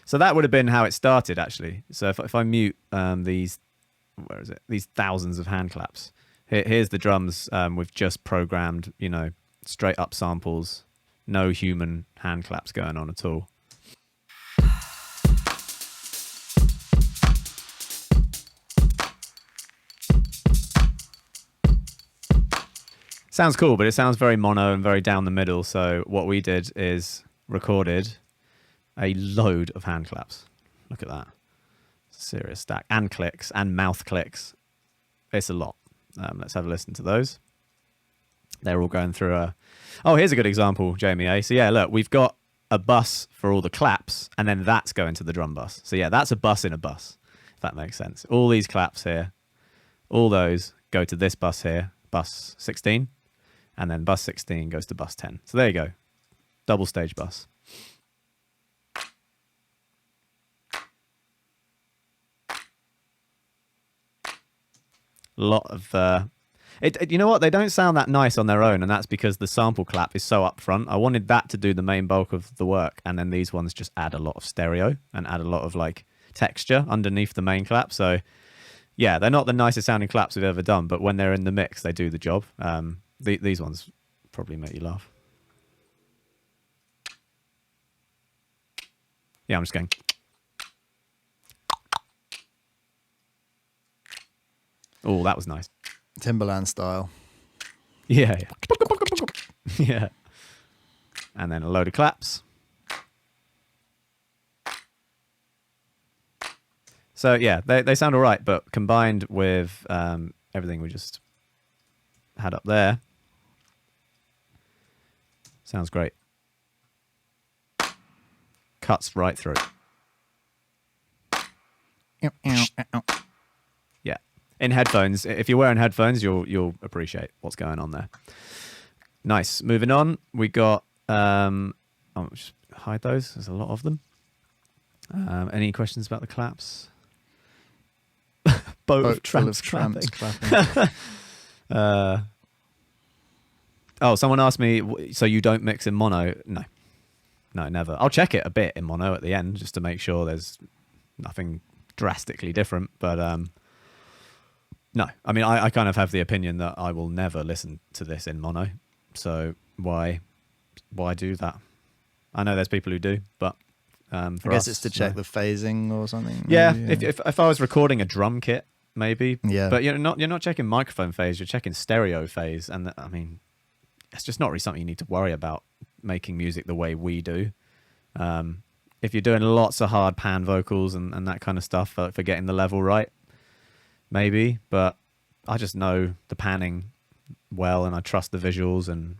So that would have been how it started, actually. So if I mute these, where is it? These thousands of hand claps. Here's the drums with just programmed, straight up samples, no human hand claps going on at all. Sounds cool, but it sounds very mono and very down the middle. So what we did is recorded a load of hand claps. Look at that. Serious stack. And clicks and mouth clicks. It's a lot. Let's have a listen to those. They're all going through a... Oh, here's a good example, Jamie A. So yeah, look, we've got a bus for all the claps, and then that's going to the drum bus. So yeah, that's a bus in a bus, if that makes sense. All these claps here, all those go to this bus here, bus 16, and then bus 16 goes to bus 10. So there you go. Double stage bus. Lot of you know what, they don't sound that nice on their own, and that's because the sample clap is so up front. I wanted that to do the main bulk of the work, and then these ones just add a lot of stereo and add a lot of like texture underneath the main clap. So yeah, they're not the nicest sounding claps we've ever done, but when they're in the mix they do the job. These ones probably make you laugh. Yeah, I'm just going. Oh, that was nice. Timberland style. Yeah. Yeah. And then a load of claps. So yeah, they sound all right, but combined with everything we just had up there, sounds great. Cuts right through. Yeah. In headphones, if you're wearing headphones, you'll appreciate what's going on there. Nice. Moving on, we got just hide those. There's a lot of them. Any questions about the claps? Boat of tramps clapping. Someone asked me, so you don't mix in mono? No, never. I'll check it a bit in mono at the end just to make sure there's nothing drastically different, but no, I mean, I kind of have the opinion that I will never listen to this in mono. So why do that? I know there's people who do, but I guess it's to check the phasing or something. Yeah, maybe, if I was recording a drum kit, maybe. Yeah. But you're not checking microphone phase. You're checking stereo phase, and I mean, it's just not really something you need to worry about making music the way we do. If you're doing lots of hard pan vocals and that kind of stuff for getting the level right, maybe. But I just know the panning well, and I trust the visuals, and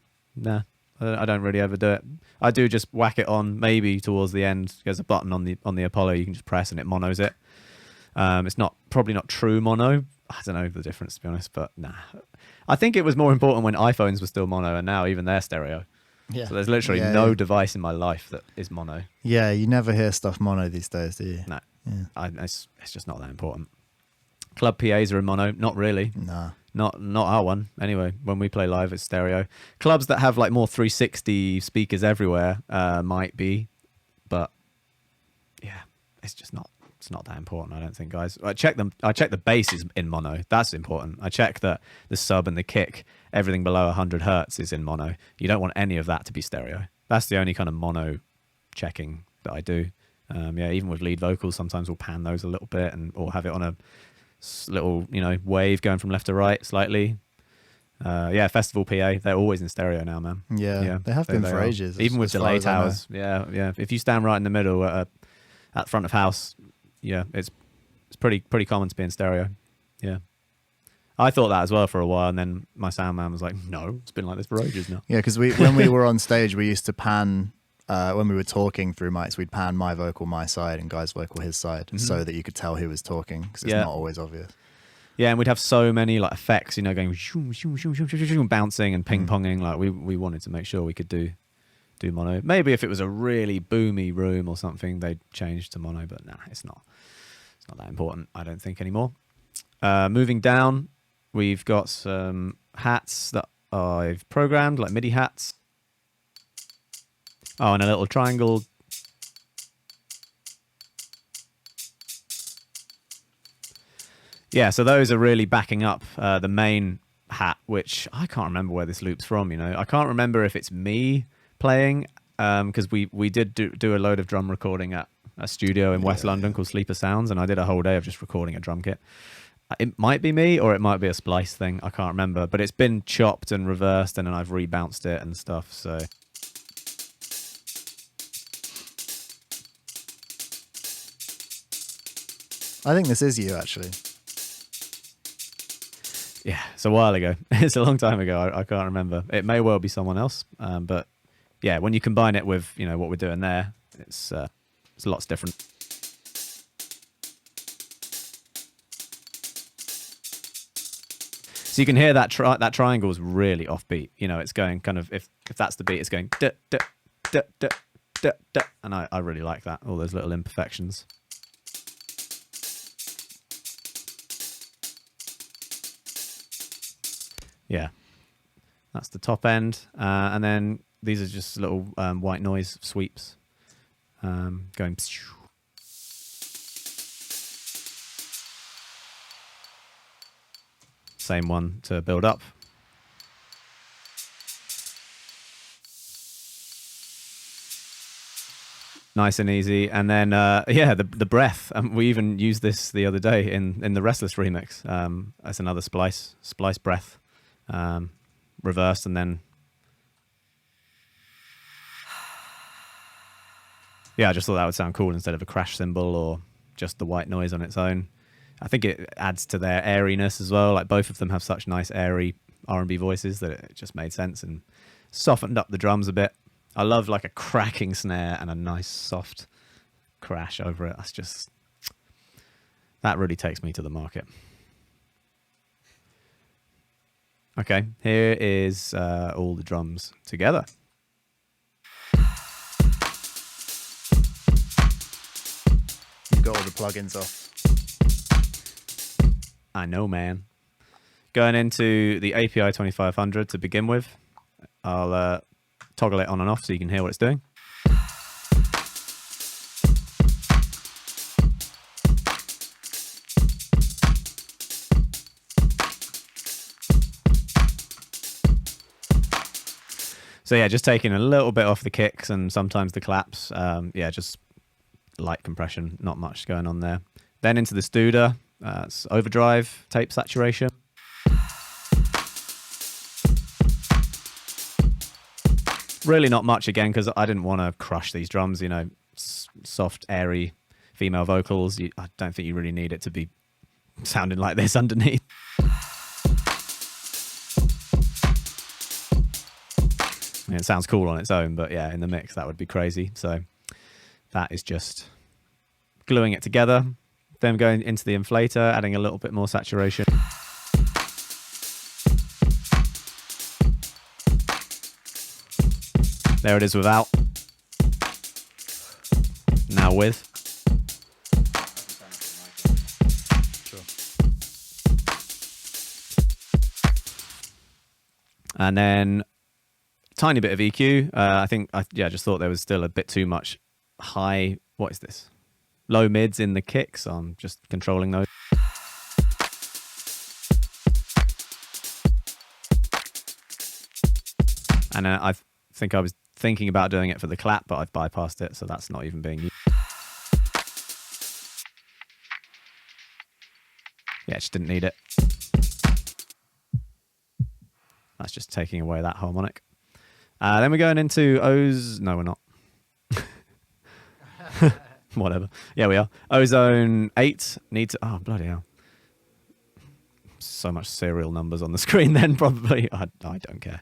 I don't really ever do it. I do just whack it on maybe towards the end. There's a button on the Apollo you can just press and it monos it. It's probably not true mono. I don't know the difference, to be honest, but nah. I think it was more important when iPhones were still mono, and now even they're stereo. Yeah. So there's literally no device in my life that is mono. Yeah, you never hear stuff mono these days, do you? No. Yeah. It's just not that important. Club PAs are in mono. Not really. Nah. Not our one. Anyway, when we play live, it's stereo. Clubs that have like more 360 speakers everywhere might be, but yeah, it's just not. It's not that important, I don't think, guys. I check the bass is in mono. That's important. I check that the sub and the kick, everything below 100 hertz is in mono. You don't want any of that to be stereo. That's the only kind of mono checking that I do. Even with lead vocals, sometimes we'll pan those a little bit or have it on a little, wave going from left to right slightly. Festival PA, they're always in stereo now, man. Yeah, they have been for ages. Even with delay towers. Yeah. If you stand right in the middle at front of house, yeah, it's pretty common to be in stereo. Yeah. I thought that as well for a while, and then my sound man was like, no, it's been like this for ages now. Yeah, because when we were on stage, we used to pan, when we were talking through mics, we'd pan my vocal my side and Guy's vocal his side, so that you could tell who was talking, because it's not always obvious. Yeah, and we'd have so many like effects, you know, going shoom, shoom, shoom, shoom, shoom, shoom, shoom, bouncing and ping ponging. Like we wanted to make sure we could do mono. Maybe if it was a really boomy room or something, they'd change to mono. But nah, it's not that important, I don't think, anymore. Moving down, we've got some hats that I've programmed, like MIDI hats. Oh, and a little triangle. Yeah, so those are really backing up the main hat, which I can't remember where this loop's from, you know. I can't remember if it's me playing, because we did do a load of drum recording at a studio in West London called Sleeper Sounds, and I did a whole day of just recording a drum kit. It might be me, or it might be a splice thing. I can't remember, but it's been chopped and reversed, and then I've rebounced it and stuff, so... I think this is you, actually. Yeah, it's a while ago. It's a long time ago. I can't remember. It may well be someone else, but yeah, when you combine it with, you know, what we're doing there, it's lots different. So you can hear that that triangle is really offbeat. You know, it's going kind of, if that's the beat, it's going da da da da da da, and I really like that. All those little imperfections. Yeah, that's the top end, and then these are just little white noise sweeps going. Same one to build up. Nice and easy, and then yeah, the breath. We even used this the other day in the Restless remix. That's another splice breath. Reversed, and then yeah, I just thought that would sound cool instead of a crash cymbal or just the white noise on its own. I think it adds to their airiness as well. Like both of them have such nice airy R&B voices that it just made sense and softened up the drums a bit. I love like a cracking snare and a nice soft crash over it. That really takes me to the market. Okay, here is all the drums together. You've got all the plugins off. I know, man. Going into the API 2500 to begin with. I'll toggle it on and off so you can hear what it's doing. So yeah, just taking a little bit off the kicks and sometimes the claps. Yeah, just light compression, not much going on there. Then into the Studer, it's overdrive, tape saturation. Really not much again, because I didn't want to crush these drums, you know, soft, airy female vocals. I don't think you really need it to be sounding like this underneath. I mean, it sounds cool on its own, but yeah, in the mix, that would be crazy. So that is just gluing it together. Then going into the inflator, adding a little bit more saturation. There it is without. Now with. Sure. And then tiny bit of EQ. I think I just thought there was still a bit too much high. What is this? Low mids in the kicks. So I'm just controlling those. And I think I was thinking about doing it for the clap, but I've bypassed it, so that's not even being used. Yeah, just didn't need it. That's just taking away that harmonic. Then we're going into O's. No, we're not. Whatever. Yeah, we are. Ozone 8 needs. Oh, bloody hell. So much serial numbers on the screen then, probably. I don't care.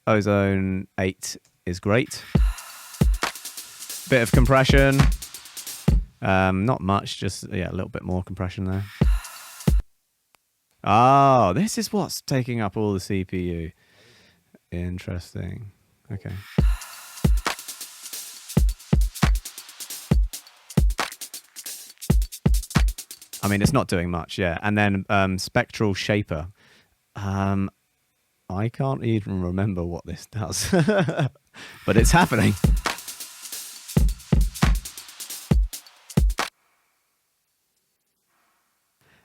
Ozone 8 is great. Bit of compression. Not much, just, yeah, a little bit more compression there. Oh, this is what's taking up all the CPU. Interesting. Okay. I mean, it's not doing much, yeah. And then Spectral Shaper. I can't even remember what this does, but it's happening.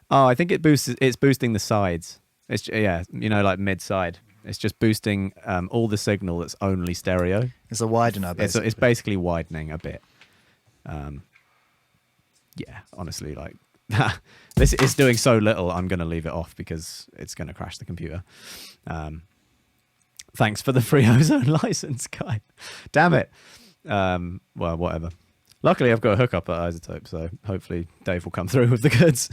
Oh, I think it's boosting the sides. It's like mid side. It's just boosting all the signal that's only stereo. It's a widener, basically. It's basically widening a bit. Yeah, honestly, like this is doing so little. I'm going to leave it off because it's going to crash the computer. Thanks for the free Ozone license, guy. Damn it. Well, whatever. Luckily, I've got a hookup at Isotope, so hopefully Dave will come through with the goods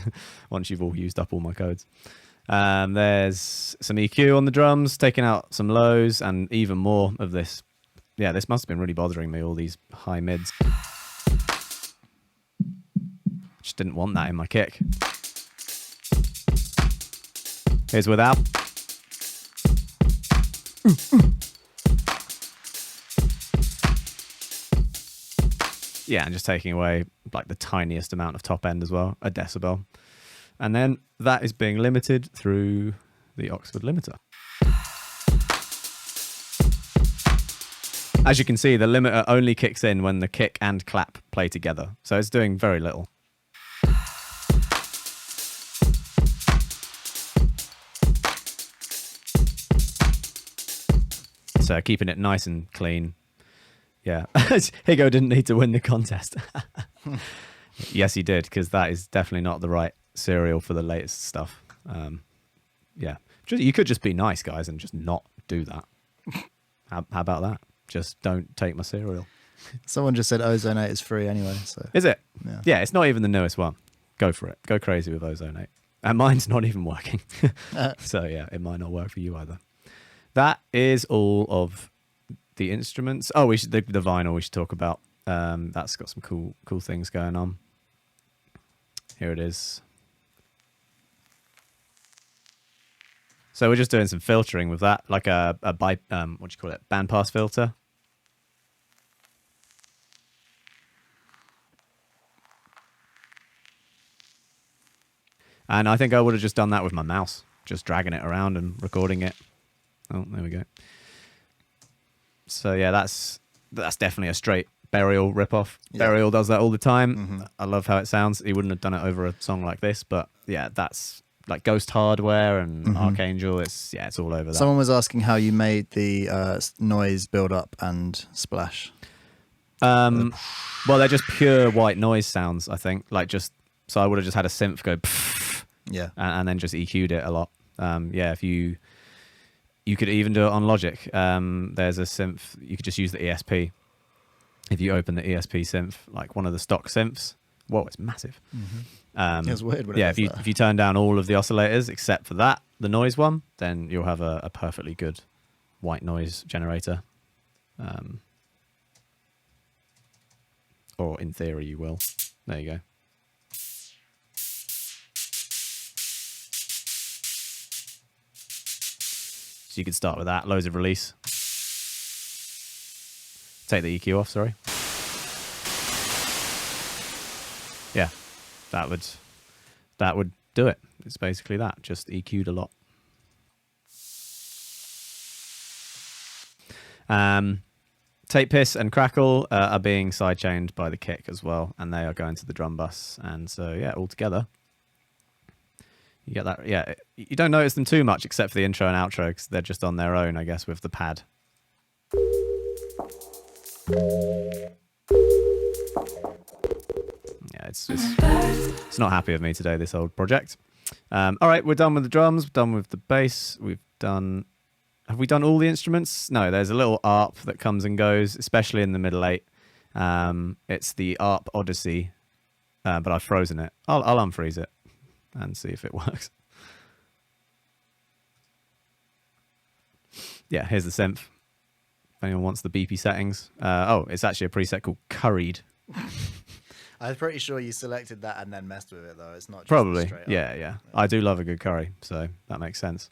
once you've all used up all my codes. There's some EQ on the drums, taking out some lows and even more of this. Yeah, this must have been really bothering me, all these high mids. Just didn't want that in my kick. Here's without. Yeah, and just taking away like the tiniest amount of top end as well, a decibel. And then that is being limited through the Oxford limiter. As you can see, the limiter only kicks in when the kick and clap play together. So it's doing very little. So keeping it nice and clean. Yeah. Higo didn't need to win the contest. Yes, he did, because that is definitely not the right cereal for the latest stuff. Yeah. You could just be nice, guys, and just not do that. How about that? Just don't take my cereal. Someone just said Ozone 8 is free anyway. So is it? Yeah. Yeah, it's not even the newest one. Go for it. Go crazy with Ozone 8. And mine's not even working. So yeah, it might not work for you either. That is all of the instruments. Oh, we should the vinyl we should talk about. That's got some cool things going on. Here it is. So we're just doing some filtering with that, like a bandpass filter. And I think I would have just done that with my mouse, just dragging it around and recording it. Oh, there we go. So yeah, that's definitely a straight Burial ripoff. Yeah. Burial does that all the time. Mm-hmm. I love how it sounds. He wouldn't have done it over a song like this, but yeah, that's like Ghost Hardware and Archangel. It's all over that. Someone was asking how you made the noise build up and splash. Well, they're just pure white noise sounds, I think. So I would have just had a synth go pfft, yeah, and then just EQ'd it a lot. Yeah, if you could even do it on Logic. There's a synth, you could just use the ESP. If you open the ESP synth, like one of the stock synths, whoa, it's massive. Mm-hmm. It's weird. Yeah, if you turn down all of the oscillators except for that, the noise one, then you'll have a perfectly good white noise generator. Or in theory, you will. There you go. So you could start with that, loads of release. Take the EQ off, sorry. Yeah, that would do it. It's basically that, just EQ'd a lot. Tape Piss and Crackle are being sidechained by the kick as well, and they are going to the drum bus. And so, yeah, all together, you get that. Yeah, you don't notice them too much except for the intro and outro because they're just on their own, I guess, with the pad. Yeah, it's not happy with me today, this old project. All right, we're done with the drums, we're done with the bass, have we done all the instruments? No, there's a little ARP that comes and goes, especially in the middle 8. It's the ARP Odyssey, but I've frozen it. I'll unfreeze it and see if it works. Yeah, here's the synth. If anyone wants the BP settings. It's actually a preset called Curried. I'm pretty sure you selected that and then messed with it, though. It's not just Probably. straight up. Yeah. I do love a good curry, so that makes sense.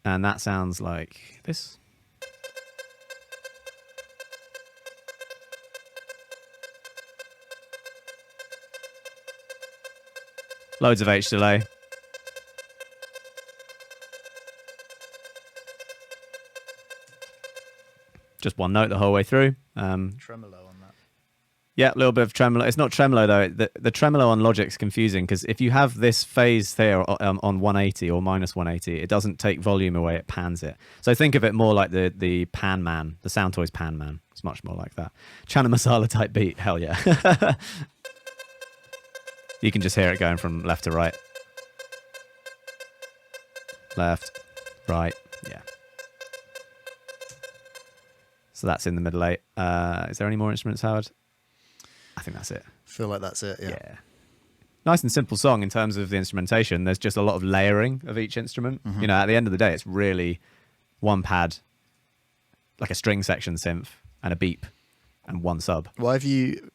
And that sounds like this. Loads of H delay. Just one note the whole way through. Tremolo on that. Yeah, a little bit of tremolo. It's not tremolo though. The tremolo on Logic's confusing because if you have this phase there on 180 or minus 180, it doesn't take volume away, it pans it. So think of it more like the Pan Man, the Soundtoys Pan Man. It's much more like that. Chana Masala type beat, hell yeah. You can just hear it going from left to right. Left, right, yeah. So that's in the middle eight. Is there any more instruments, Howard? I think that's it. Feel like that's it, yeah. Nice and simple song in terms of the instrumentation. There's just a lot of layering of each instrument. You know, at the end of the day, it's really one pad, like a string section synth and a beep and one sub. Why have you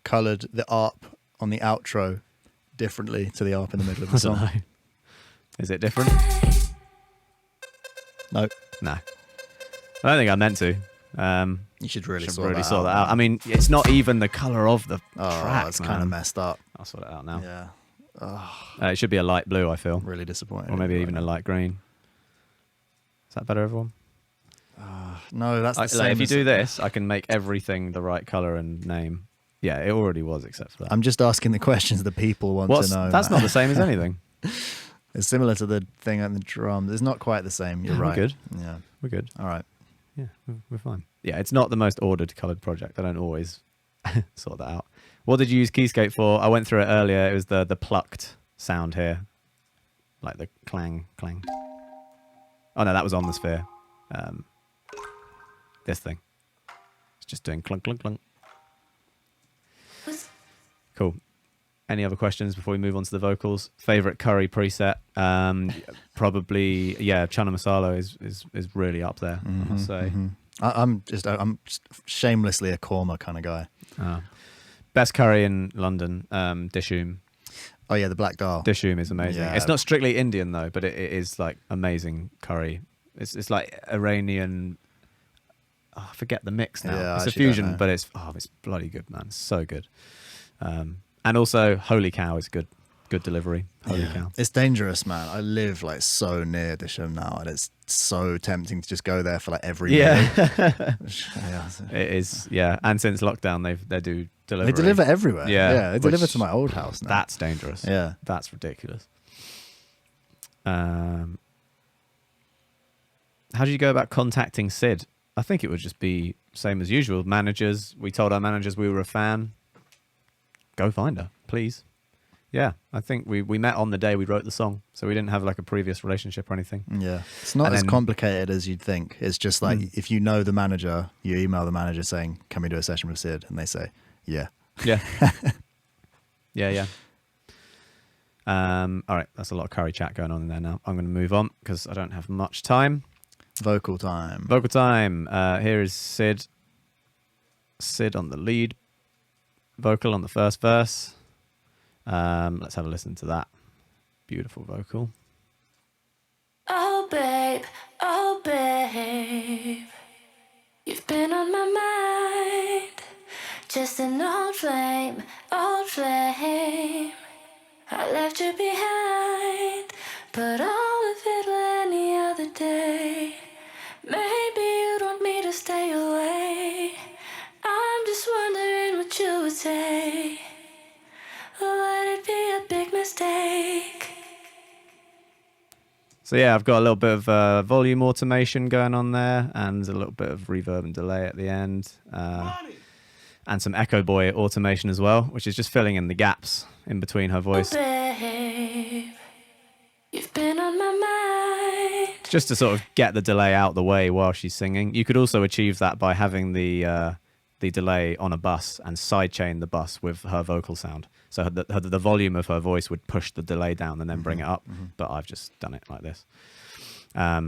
coloured the ARP on the outro differently to the ARP in the middle of the I don't song? know. Is it different? No. No. I don't think I meant to. You should really Should sort really that sort out. that out. I mean, it's not even the colour of the track. It's kind of messed up. I'll sort it out now. Yeah. It should be a light blue, I feel. Really disappointed. Or maybe right even a now. light green. Is that better, everyone? No, that's the same. Like, if you as- do this, I can make everything the right colour and name. Yeah, it already was, except for that. I'm just asking the questions the people want to know. That's not the same as anything. It's similar to the thing on the drums. It's not quite the same. You're Yeah, we're right. good. Yeah. We're good. All right. Yeah, we're fine. Yeah, it's not the most ordered coloured project. I don't always sort that out. What did you use Keyscape for? I went through it earlier. It was the plucked sound here. Like the clang, clang. Oh, no, that was on the sphere. This thing. It's just doing clunk, clunk, clunk. Cool. Any other questions before we move on to the vocals? Favorite curry preset? Probably, yeah. Chana Masala is really up there. I must say. I'm just shamelessly a korma kind of guy. Best curry in London, Dishoom. Oh yeah, the black dal. Dishoom is amazing. Yeah. It's not strictly Indian though, but it is like amazing curry. It's like Iranian. Oh, I forget the mix now. Yeah, I It's a actually don't fusion, know. but it's bloody good, man. It's so good. And also, Holy Cow is good delivery. Holy Cow. It's dangerous, man. I live like so near Disham now, and it's so tempting to just go there for like every meal. Yeah, Yeah. it is. Yeah, and since lockdown, they do delivery. They deliver everywhere. Yeah, They deliver which- to my old house now. That's dangerous. Yeah. That's ridiculous. How do you go about contacting Sid? I think it would just be same as usual. Managers, we told our managers we were a fan. Go find her, please. Yeah, I think we met on the day we wrote the song, so we didn't have like a previous relationship or anything. Yeah. It's not And as then- complicated as you'd think. It's just like if you know the manager, you email the manager saying, "Can we do a session with Sid?" And they say, "Yeah." Yeah. yeah. All right, that's a lot of curry chat going on in there now. I'm going to move on because I don't have much time. Vocal time. Vocal time. Here is Sid. Sid on the lead vocal on the first verse. Let's have a listen to that. Beautiful vocal. Oh babe, you've been on my mind. Just an old flame. I left you behind, but all of it any other day. Maybe you'd want me to stay away. I'm just wondering what you would say. Would it be a big mistake? So yeah, I've got a little bit of volume automation going on there, and a little bit of reverb and delay at the end, and some Echo Boy automation as well, which is just filling in the gaps in between her voice, Babe, you've been on my mind. just to sort of get the delay out the way while she's singing. You could also achieve that by having the delay on a bus and sidechain the bus with her vocal sound. So the volume of her voice would push the delay down and then bring it up. But I've just done it like this. Yeah,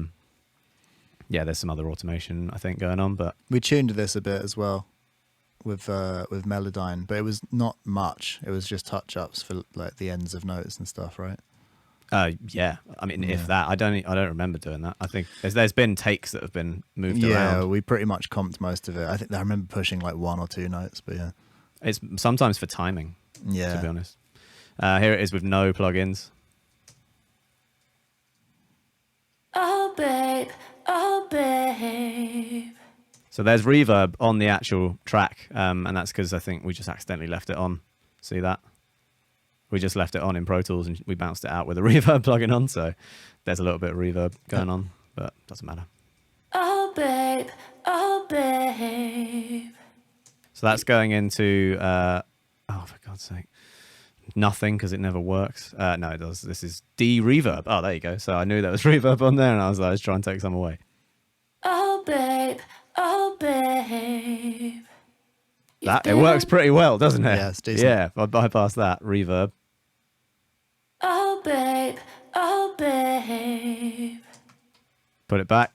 there's some other automation, I think, going on. But We tuned this a bit as well. with Melodyne, but it was not much. It was just touch ups for like the ends of notes and stuff, right? Yeah. I mean, if that, I don't remember doing that. I think there's been takes that have been moved around. Yeah, we pretty much comped most of it. I remember pushing like 1 or 2 notes, but yeah. It's sometimes for timing. Yeah. To be honest. Here it is with no plugins. Oh, babe. Oh, babe. So there's reverb on the actual track, and that's because I think we just accidentally left it on. See that? We just left it on in Pro Tools and we bounced it out with a reverb plugin on, so there's a little bit of reverb going on, but doesn't matter. Oh, babe. Oh, babe. So that's going into, oh, for God's sake, nothing, because it never works. No, it does. This is D-reverb. Oh, there you go. So I knew there was reverb on there, and I was like, let's try and take some away. Oh, babe. Oh, babe. It works pretty well, doesn't it? Yeah, it's decent. Yeah, I bypassed that reverb. Oh, babe. Oh, babe. Put it back.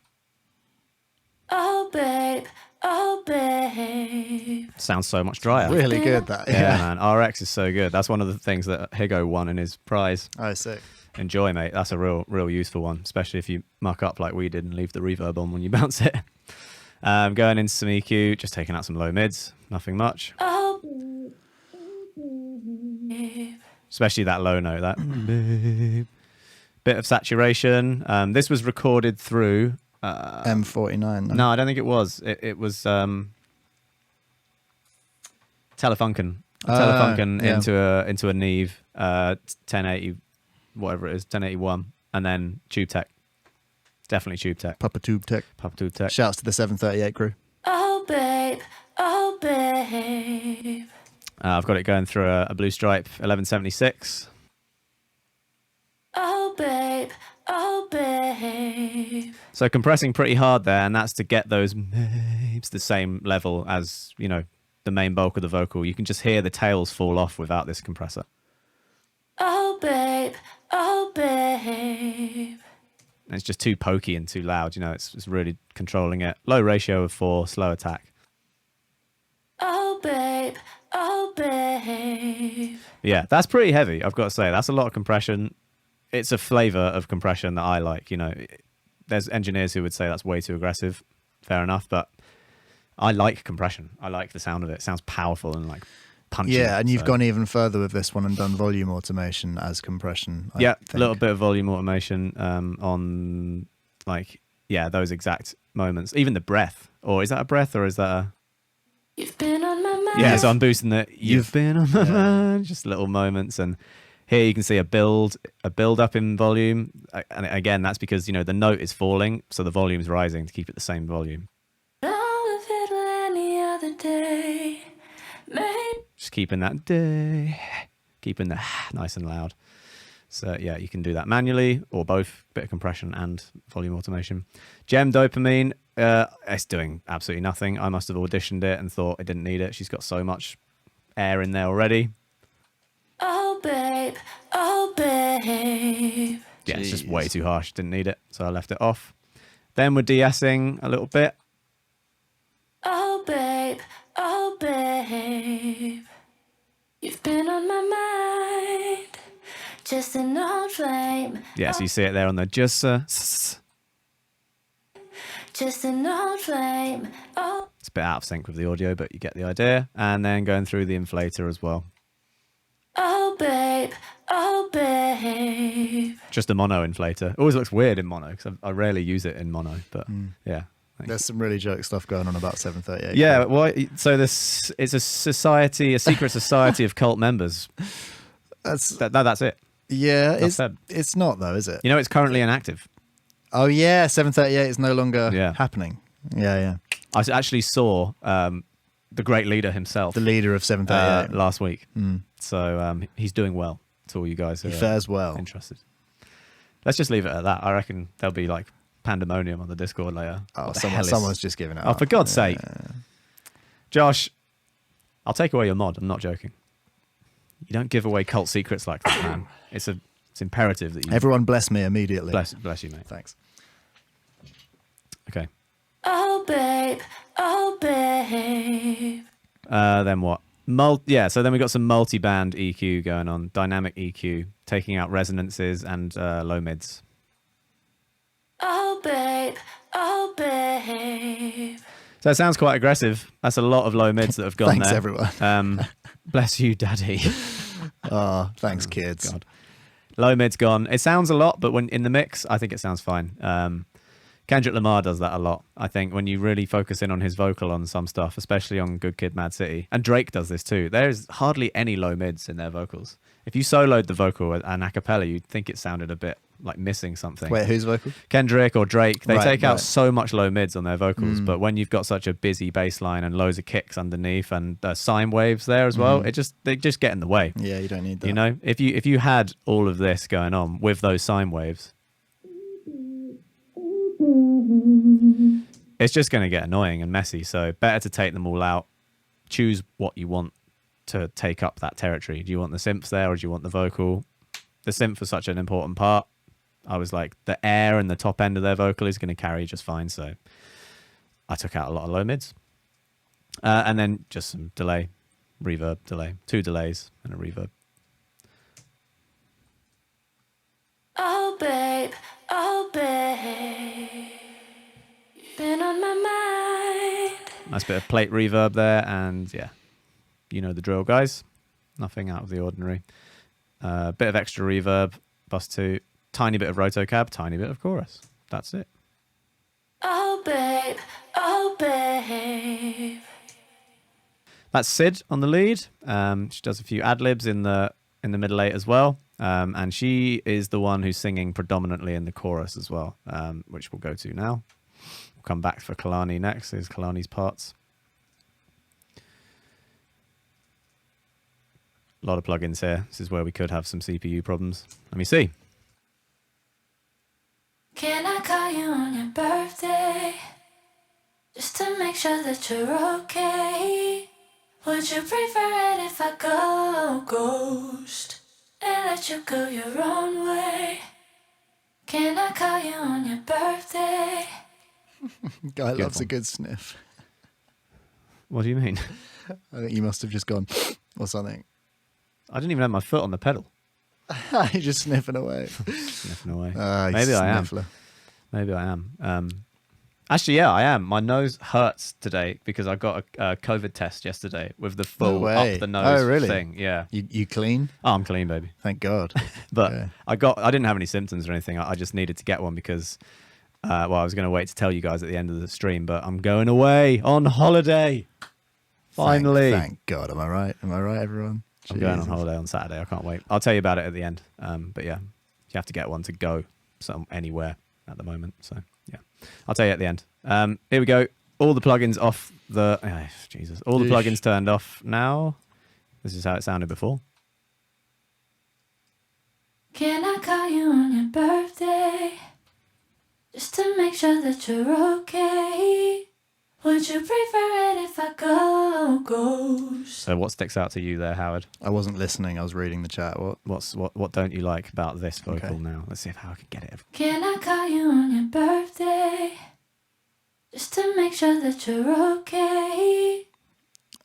Oh, babe. Oh, babe. Sounds so much drier. Really good, that. Yeah, man. RX is so good. That's one of the things that Higo won in his prize. Oh, sick. Enjoy, mate. That's a real useful one, especially if you muck up like we did and leave the reverb on when you bounce it. Going into some EQ, just taking out some low mids. Nothing much. Oh, babe. Especially that low note, that bit of saturation. This was recorded through M49. no, I don't think it was. It was Telefunken. Telefunken into a Neve 1080, whatever it is, 1081, and then Tube Tech. Definitely Tube Tech. Papa Tube Tech. Papa Tube Tech. Shouts to the 738 crew. Oh, babe. Oh, babe. I've got it going through a Blue Stripe 1176. Oh, babe. Oh, babe. So compressing pretty hard there, and that's to get those mapes the same level as, you know, the main bulk of the vocal. You can just hear the tails fall off without this compressor. Oh, babe. Oh, babe. And it's just too pokey and too loud, you know, it's really controlling it. Low ratio of 4, slow attack. Oh, babe. Oh, babe. Yeah, that's pretty heavy, I've got to say. That's a lot of compression. It's a flavor of compression that I like, you know. There's engineers who would say that's way too aggressive. Fair enough, but I like compression. I like the sound of it. It sounds powerful and like punchy. Yeah, and you've gone even further with this one and done volume automation as compression. I Yeah, think. a little bit of volume automation on, like, yeah, those exact moments. Even the breath. Or is that a breath or is that a... You've been on my mind. Yeah, so I'm boosting the you've been on my mind, just little moments. And here you can see a build up in volume. And again, that's because, you know, the note is falling, so the volume's rising to keep it the same volume. All of it any other day. Maybe. Just keeping that day, keeping the nice and loud. So yeah, you can do that manually or both, bit of compression and volume automation. Gem Dopamine, it's doing absolutely nothing. I must have auditioned it and thought it didn't need it. She's got so much air in there already. Oh, babe. Oh, babe. Yeah, it's just way too harsh. Didn't need it, so I left it off. Then we're de-essing a little bit. Oh, babe. Oh, babe. You've been on my mind. Just an old flame. Yeah, so you see it there on the just... Just an old flame. Oh. It's a bit out of sync with the audio, but you get the idea. And then going through the inflator as well. Oh, babe. Oh, babe. Just a mono inflator. It always looks weird in mono because I rarely use it in mono, but yeah. There's some really joke stuff going on about 738. Yeah, well, so this is a society, a secret society of cult members. That's it. yeah. Enough It's not though, is it? You know, it's currently inactive. Oh yeah, 738 is no longer Yeah. happening. Yeah. I actually saw the great leader himself, The leader of 738 last week. So he's doing well. To all you guys who he are fares well. interested. Let's just leave it at that. I reckon there'll be like pandemonium on the Discord later. Oh, What the hell is- someone's just giving it Oh, up. for God's sake. Josh, I'll take away your mod. I'm not joking. You don't give away cult secrets like that, man. It's imperative that you... Everyone bless me immediately. Bless you, mate. Thanks. Okay. Oh, babe. Oh, babe. Then what? So then we got some multi-band EQ going on, dynamic EQ, taking out resonances and low mids. Oh, babe. Oh, babe. So it sounds quite aggressive. That's a lot of low mids that have gone Thanks, there. everyone. Bless you, daddy. Oh, thanks, kids. God. Low mid's gone. It sounds a lot, but when in the mix, I think it sounds fine. Kendrick Lamar does that a lot. I think when you really focus in on his vocal on some stuff, especially on Good Kid, Mad City, and Drake does this too. There's hardly any low mids in their vocals. If you soloed the vocal and a cappella, you'd think it sounded a bit like missing something. Wait, whose vocal? Kendrick or Drake, they Right, take out right. so much low mids on their vocals, but when you've got such a busy bass line and loads of kicks underneath and sine waves there as well, they just get in the way. Yeah, you don't need that. You know, if you had all of this going on with those sine waves, it's just going to get annoying and messy. So better to take them all out. Choose what you want to take up that territory. Do you want the synths there or do you want the vocal? The synth was such an important part. I was like, the air and the top end of their vocal is going to carry just fine. So I took out a lot of low mids. And then just some delay, reverb, delay, 2 delays and a reverb. Oh, babe. Oh, babe. Been on my mind. Nice bit of plate reverb there, and yeah, you know the drill, guys. Nothing out of the ordinary. Bit of extra reverb, bus 2, tiny bit of rotocab, tiny bit of chorus. That's it. Oh, babe. Oh, babe. That's Sid on the lead. She does a few ad libs in the middle 8 as well, and she is the one who's singing predominantly in the chorus as well, which we'll go to now. We'll come back for Kehlani next. Here's Kehlani's parts. A lot of plugins here. This is where we could have some CPU problems. Let me see. Can I call you on your birthday? Just to make sure that you're okay. Would you prefer it if I go ghost and let you go your own way? Can I call you on your birthday? Guy Good loves a one. good sniff. What do you mean? I think you must have just gone or something. I didn't even have my foot on the pedal. You're just sniffing away. Sniffing away. You Maybe I am. sniffler. Maybe I am. Actually, yeah, I am. My nose hurts today because I got a COVID test yesterday with the full way. up the nose Oh, really? thing. Yeah. You clean? Oh, I'm clean, baby. Thank God. But Okay. I didn't have any symptoms or anything. I just needed to get one because, I was going to wait to tell you guys at the end of the stream, but I'm going away on holiday. Finally. Thank God. Am I right? Am I right, everyone? I'm going on Jesus. holiday on Saturday. I can't wait. I'll tell you about it at the end. But yeah, you have to get one to go anywhere at the moment. So yeah, I'll tell you at the end. Here we go. All the plugins off the... Jesus. All the Yeesh. plugins turned off now. This is how it sounded before. Can I call you on your birthday? Just to make sure that you're okay. Would you prefer it if I go ghost? So what sticks out to you there, Howard? I wasn't listening. I was reading the chat. What don't you like about this vocal Okay. now? Let's see how I can get it. Can I call you on your birthday? Just to make sure that you're okay.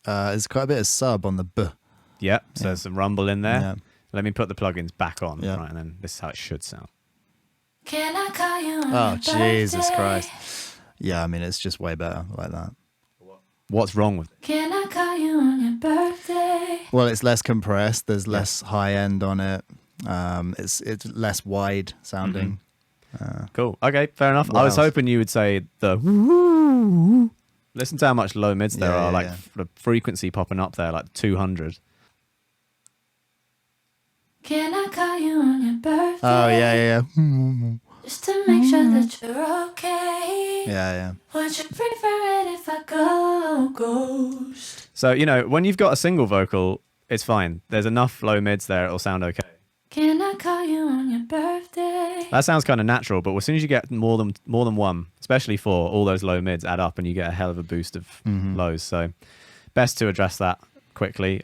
There's quite a bit of sub on the b. Yeah, so there's some rumble in there. Yeah. Let me put the plugins back on, Yeah. right, and then this is how it should sound. Can I call you on Oh, your birthday? Jesus Christ. Yeah, I mean, it's just way better like that. What's wrong with it? Can I call you on your birthday? Well, it's less compressed. There's less high end on it. It's less wide sounding. Cool. Okay, fair enough. What I was else? hoping you would say the woo. Listen to how much low mids there Yeah, are, yeah, like yeah. the frequency popping up there, like 200. Can I call you on your birthday? Oh, yeah. Just to make sure that you're okay. Yeah. Would you prefer it if I go ghost? So, when you've got a single vocal, it's fine. There's enough low mids there, it'll sound okay. Can I call you on your birthday? That sounds kind of natural, but as soon as you get more than one, especially 4, all those low mids add up and you get a hell of a boost of lows. So best to address that quickly.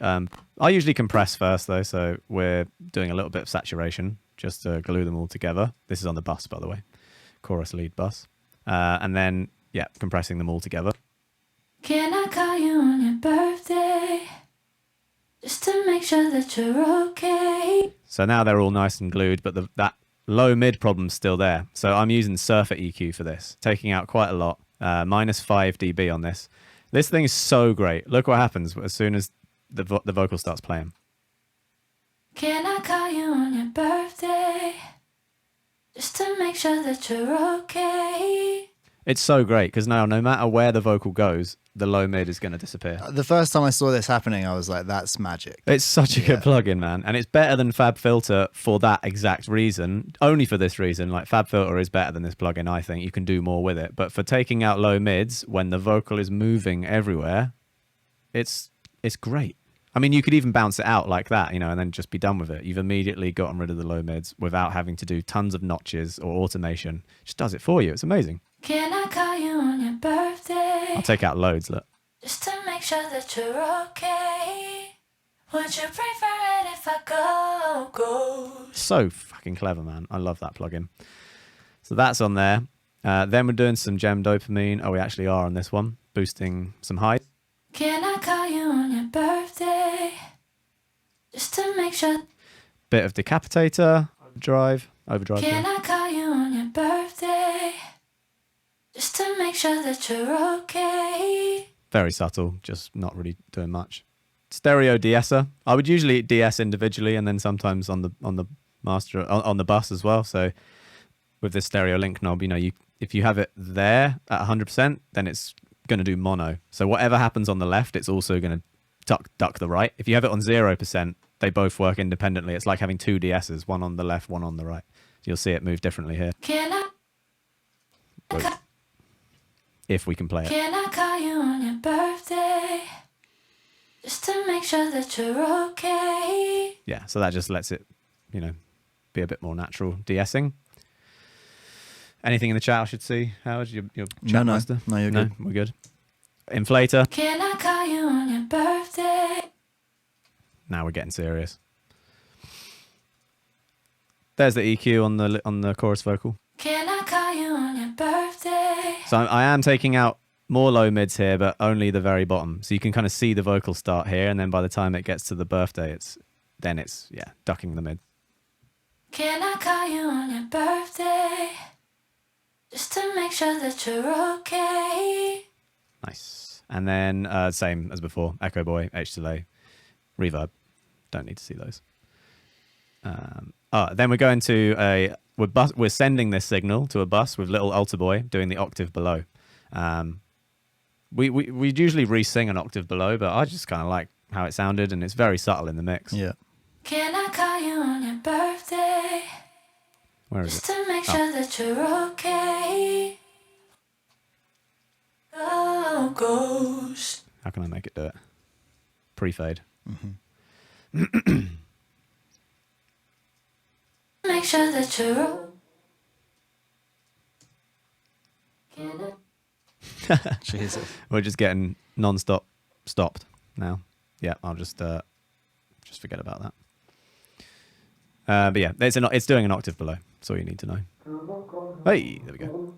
I usually compress first though, so we're doing a little bit of saturation just to glue them all together. This is on the bus, by the way, chorus lead bus. And then, compressing them all together. Can I call you on your birthday? sure that you're okay. So now they're all nice and glued, but that low mid problem's still there. So I'm using Surfer EQ for this, taking out quite a lot, minus 5 dB on this. This thing is so great. Look what happens as soon as the vocal starts playing. Can I call you on your birthday? Just to make sure that you're okay. It's so great because now no matter where the vocal goes, the low mid is going to disappear. The first time I saw this happening, I was like, that's magic. It's such a good plugin, man. And it's better than FabFilter for that exact reason. Only for this reason. Like FabFilter is better than this plugin, I think. You can do more with it. But for taking out low mids when the vocal is moving everywhere, it's great. I mean, you could even bounce it out like that, and then just be done with it. You've immediately gotten rid of the low mids without having to do tons of notches or automation. It just does it for you. It's amazing. Can I call you on your birthday? I'll take out loads, look. Just to make sure that you're okay. Would you prefer it if I go? So fucking clever, man. I love that plugin. So that's on there. Then we're doing some gem dopamine. Oh, we actually are on this one. Boosting some highs. Can I call you on your birthday? Just to make sure. Bit of decapitator, overdrive. Can I call you on your birthday? Just to make sure that you're okay. Very subtle, just not really doing much. Stereo de-esser. I would usually de-ess individually and then sometimes on the master on the bus as well. So with this stereo link knob, if you have it there at 100%, then it's going to do mono. So whatever happens on the left, it's also going to duck the right. If you have it on 0%, they both work independently. It's like having two de-essers, one on the left, one on the right. So you'll see it move differently here. Can I? Wait. If we can play it. Can I call you on your birthday? Just to make sure that you're okay. Yeah, so that just lets it, be a bit more natural de-essing. Anything in the chat I should see, Howard? Your chat master? No, you're good. We're good. Inflator. Can I call you on your birthday? Now we're getting serious. There's the EQ on the chorus vocal. Can I call you on your birthday? So I am taking out more low mids here, but only the very bottom. So you can kind of see the vocal start here, and then by the time it gets to the birthday, it's ducking the mid. Can I call you on your birthday? Just to make sure that you're okay. Nice. And then same as before, Echo Boy, H delay, reverb. Don't need to see those. Then we're going to we're sending this signal to a bus with little altar boy doing the octave below. We usually re-sing an octave below, but I just kind of like how it sounded, and it's very subtle in the mix. Yeah. Can I call you on your birthday? Where is Just it? to make sure that you're okay. Oh, ghost. How can I make it do it? Pre-fade. Make sure that you're. Jesus. We're just getting non-stop stopped now. Yeah, I'll just forget about that. But yeah, it's doing an octave below. That's all you need to know. Hey, there we go.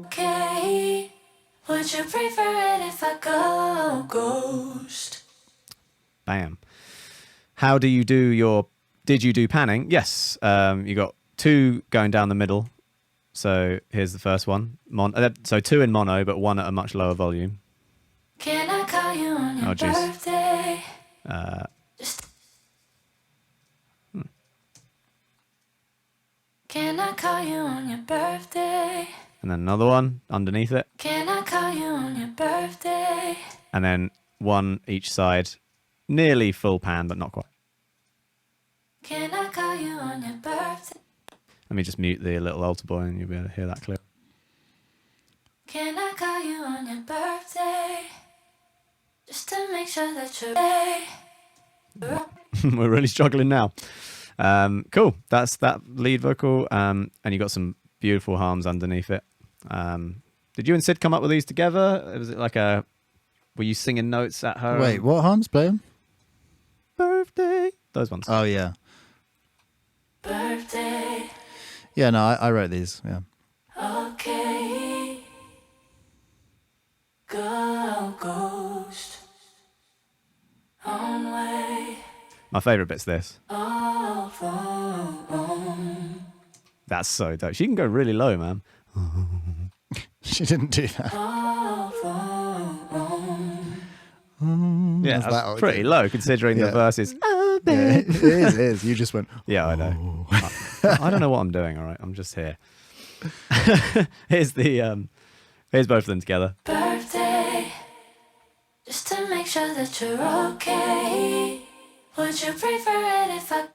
Okay. Would you prefer it if I go ghost? Bam. How do you do did you do panning? Yes. You got 2 going down the middle. So here's the first one. So 2 in mono, but 1 at a much lower volume. Can I call you on your birthday? Can I call you on your birthday? And then another one underneath it. Can I call you on your birthday? And then 1 each side. Nearly full pan, but not quite. Can I call you on your birthday? Let me just mute the little altar boy and you'll be able to hear that clear. Can I call you on your birthday? Just to make sure that you're. We're really struggling now. Cool. That's that lead vocal. And you got some beautiful harms underneath it. Did you and Sid come up with these together? Was it like were you singing notes at her? Wait, what harms? Play them? Birthday. Those ones. Oh, yeah. Birthday. Yeah, no, I wrote these. Yeah. Okay. Go ghost. My favorite bit's this. all wrong. That's so dope. She can go really low, man. She didn't do that. All wrong. Yeah, That's that pretty okay. low considering the Yeah. verses. Oh, Yeah, baby. it is. It is. You just went. Yeah, I know. I don't know what I'm doing. All right, I'm just here. Here's both of them together. Birthday, just to make sure that you're okay. Would you prefer it if I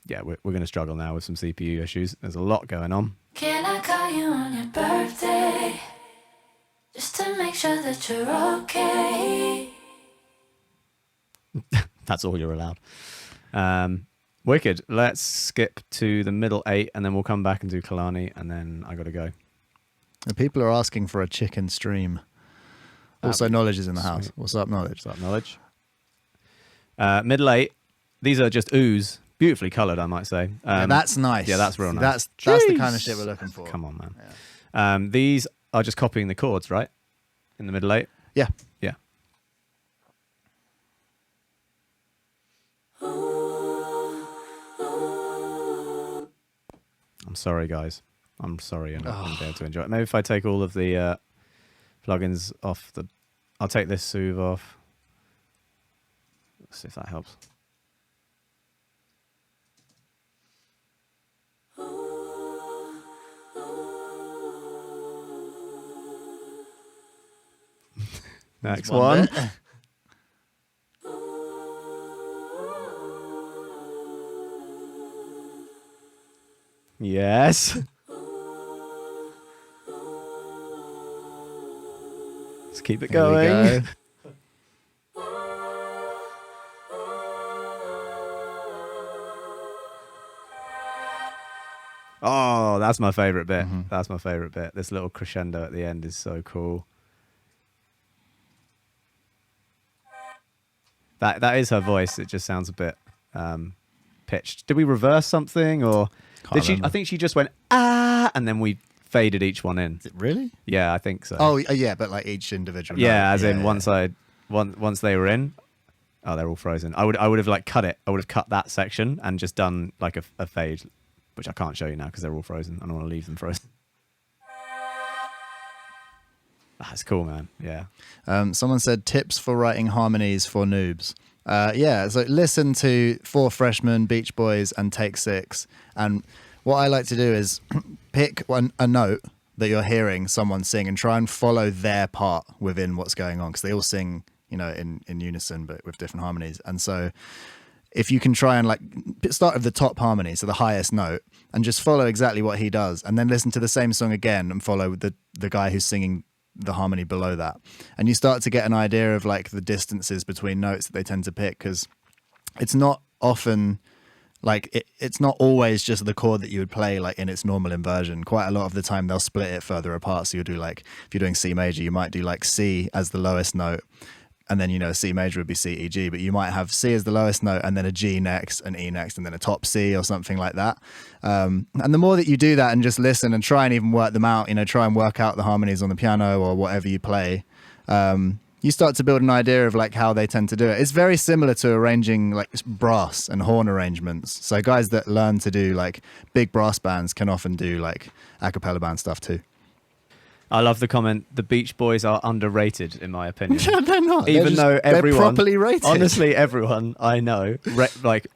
Yeah, we're going to struggle now with some CPU issues. There's a lot going on. can I call you on your birthday? Just to make sure that you're okay. That's all you're allowed. Wicked. Let's skip to the middle 8 and then we'll come back and do Kehlani and then I got to go. The people are asking for a chicken stream. Also, Knowledge is in the house. What's up, Knowledge? What's up, Knowledge? Middle 8. These are just ooze. Beautifully coloured, I might say. Yeah, that's nice. Yeah, that's real See, nice. That's the kind of shit we're looking for. Come on, man. These are just copying the chords, right? In the middle 8? Yeah. Yeah. I'm sorry, guys. I'm sorry you're not going to be able to enjoy it. Maybe if I take all of the plugins off the... I'll take this Soothe off. Let's see if that helps. Next one. bit. Yes. Let's keep it Here we going. go. Oh, that's my favorite bit. That's my favorite bit. This little crescendo at the end is so cool. That is her voice. It just sounds a bit pitched. Did we reverse something or did she? remember. I think she just went ah, and then we faded each one in. Is it really? Yeah, I think so. Oh, yeah, but like each individual. yeah, note. as in yeah. once they were in. Oh, they're all frozen. I would have like cut it. I would have cut that section and just done like a fade, which I can't show you now because they're all frozen. I don't want to leave them frozen. That's cool, man. Yeah. Someone said tips for writing harmonies for noobs. Yeah, so listen to Four Freshmen, Beach Boys, and Take Six. And what I like to do is pick a note that you're hearing someone sing and try and follow their part within what's going on, because they all sing, you know, in unison but with different harmonies. And so if you can try and like start with the top harmony, so the highest note, and just follow exactly what he does, and then listen to the same song again and follow the guy who's singing the harmony below that, and you start to get an idea of like the distances between notes that they tend to pick, because it's not often like it's not always just the chord that you would play like in its normal inversion. Quite a lot of the time they'll split it further apart, so you'll do like, if you're doing C major, you might do like C as the lowest note, and then, you know, C major would be C, E, G, but you might have C as the lowest note and then a G next, an E next, and then a top C or something like that. And the more that you do that and just listen and try and even work them out, you know, try and work out the harmonies on the piano or whatever you play, you start to build an idea of like how they tend to do it. It's very similar to arranging like brass and horn arrangements. So guys that learn to do like big brass bands can often do like a cappella band stuff too. I love the comment. The Beach Boys are underrated, in my opinion. No, they're not. Even though they're everyone, properly rated. honestly, everyone I know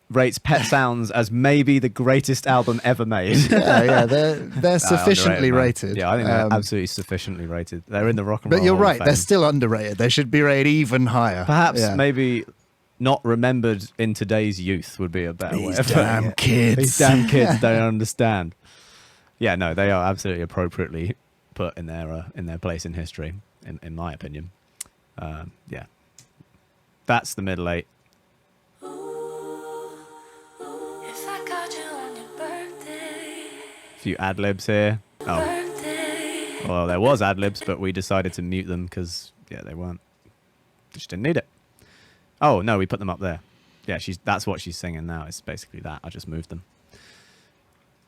rates Pet Sounds as maybe the greatest album ever made. yeah, they're sufficiently Underrated, man. rated. Yeah, I think they're absolutely sufficiently rated. They're in the rock and roll. But you're Hall of right, Fame. they're still underrated. They should be rated even higher. Perhaps Yeah. maybe not remembered in today's youth would be a better way. These of putting damn it. kids. These damn kids don't understand. Yeah, no, they are absolutely appropriately put in their place in history, in my opinion. Yeah, that's the middle 8. If I called you on your birthday, A few ad libs here. Oh, birthday. well, there was ad libs, but we decided to mute them because they weren't. Just didn't need it. Oh no, we put them up there. Yeah, that's what she's singing now. It's basically that. I just moved them.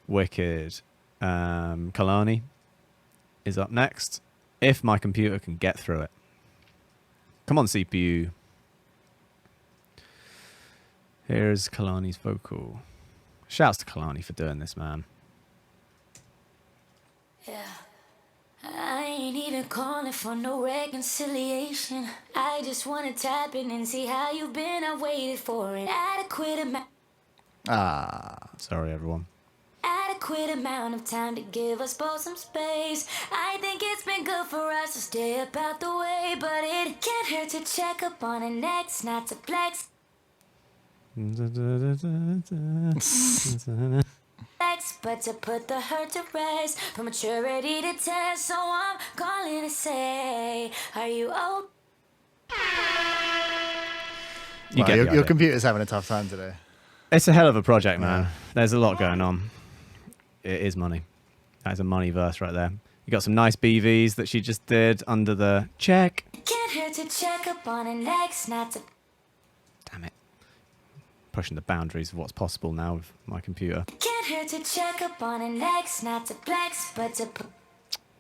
Wicked. Kehlani is up next. If my computer can get through it. Come on, CPU. Here's Kehlani's vocal. Shouts to Kehlani for doing this, man. Yeah. I ain't even calling for no reconciliation. I just wanna tap in and see how you've been. I waited for an adequate amount. Sorry, everyone. Adequate amount of time to give us both some space. I think it's been good for us to stay up out the way, but it can't hurt to check up on an ex, not to flex. But to put the hurt to rest, for maturity to test. So I'm calling to say, are you old? Your computer's having a tough time today. It's a hell of a project, man. There's a lot going on. It is money. That's a money verse right there. You got some nice BVs that she just did under the check. Can't hurt to check up on an ex, not to. Damn it. Pushing the boundaries of what's possible now with my computer. Can't hurt to check up on an ex, not to flex, but to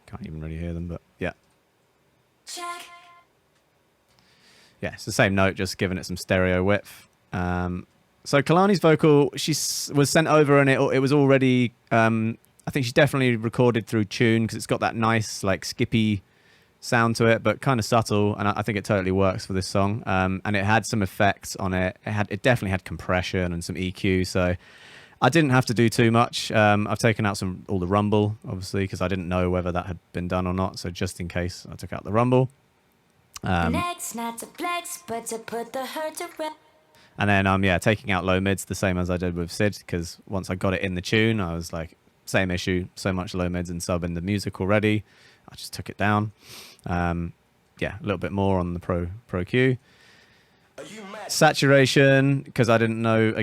Can't even really hear them, but yeah. check. Yeah, it's the same note, just giving it some stereo width. So Kehlani's vocal, was sent over and it was already, I think she definitely recorded through Tune because it's got that nice, like, skippy sound to it, but kind of subtle, and I think it totally works for this song. And it had some effects on it. It definitely had compression and some EQ, so I didn't have to do too much. I've taken out all the rumble, obviously, because I didn't know whether that had been done or not, so just in case, I took out the rumble. Next, not to flex, but to put the hurt to rest. And then, taking out low mids the same as I did with Sid, because once I got it in the tune, I was like, same issue, so much low mids and sub in the music already. I just took it down. A little bit more on the Pro Q. Saturation, because I didn't know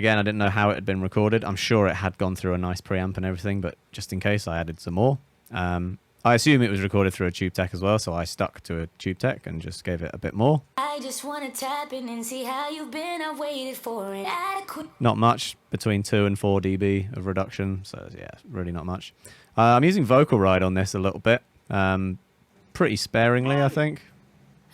how it had been recorded. I'm sure it had gone through a nice preamp and everything, but just in case, I added some more. I assume it was recorded through a tube tech as well, so I stuck to a tube tech and just gave it a bit more. I just want to tap in and see how you've been. I waited for it. Adequate. Not much, between 2 and 4 dB of reduction, so yeah, really not much. I'm using Vocal Ride on this a little bit, pretty sparingly, I think.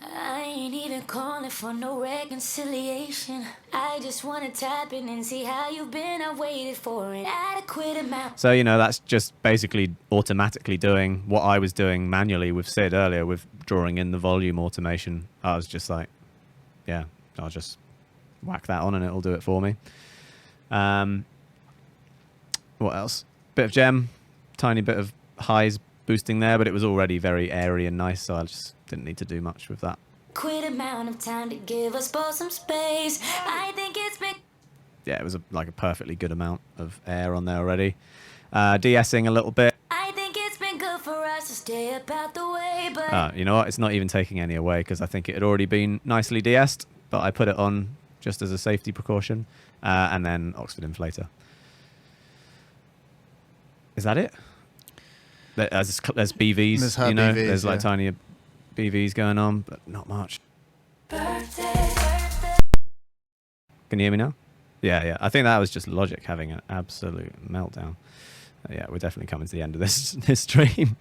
I ain't even calling for no reconciliation. I just want to tap in and see how you've been. I waited for an adequate amount. So, that's just basically automatically doing what I was doing manually with Sid earlier with drawing in the volume automation. I was just like, yeah, I'll just whack that on and it'll do it for me. What else? Bit of gem, tiny bit of highs boosting there, but it was already very airy and nice, so I just didn't need to do much with that. Quit amount of time to give us both some space. I think it's been. Yeah, it was a perfectly good amount of air on there already. De-essing a little bit. I think it's been good for us to stay up out the way, but. You know what? It's not even taking any away because I think it had already been nicely de-essed, but I put it on just as a safety precaution. And then Oxford Inflator. Is that it? There's BVs, There's BVs, BVs, like tiny BVs going on, but not much. Birthday. Can you hear me now? Yeah. I think that was just Logic having an absolute meltdown. Yeah, we're definitely coming to the end of this stream.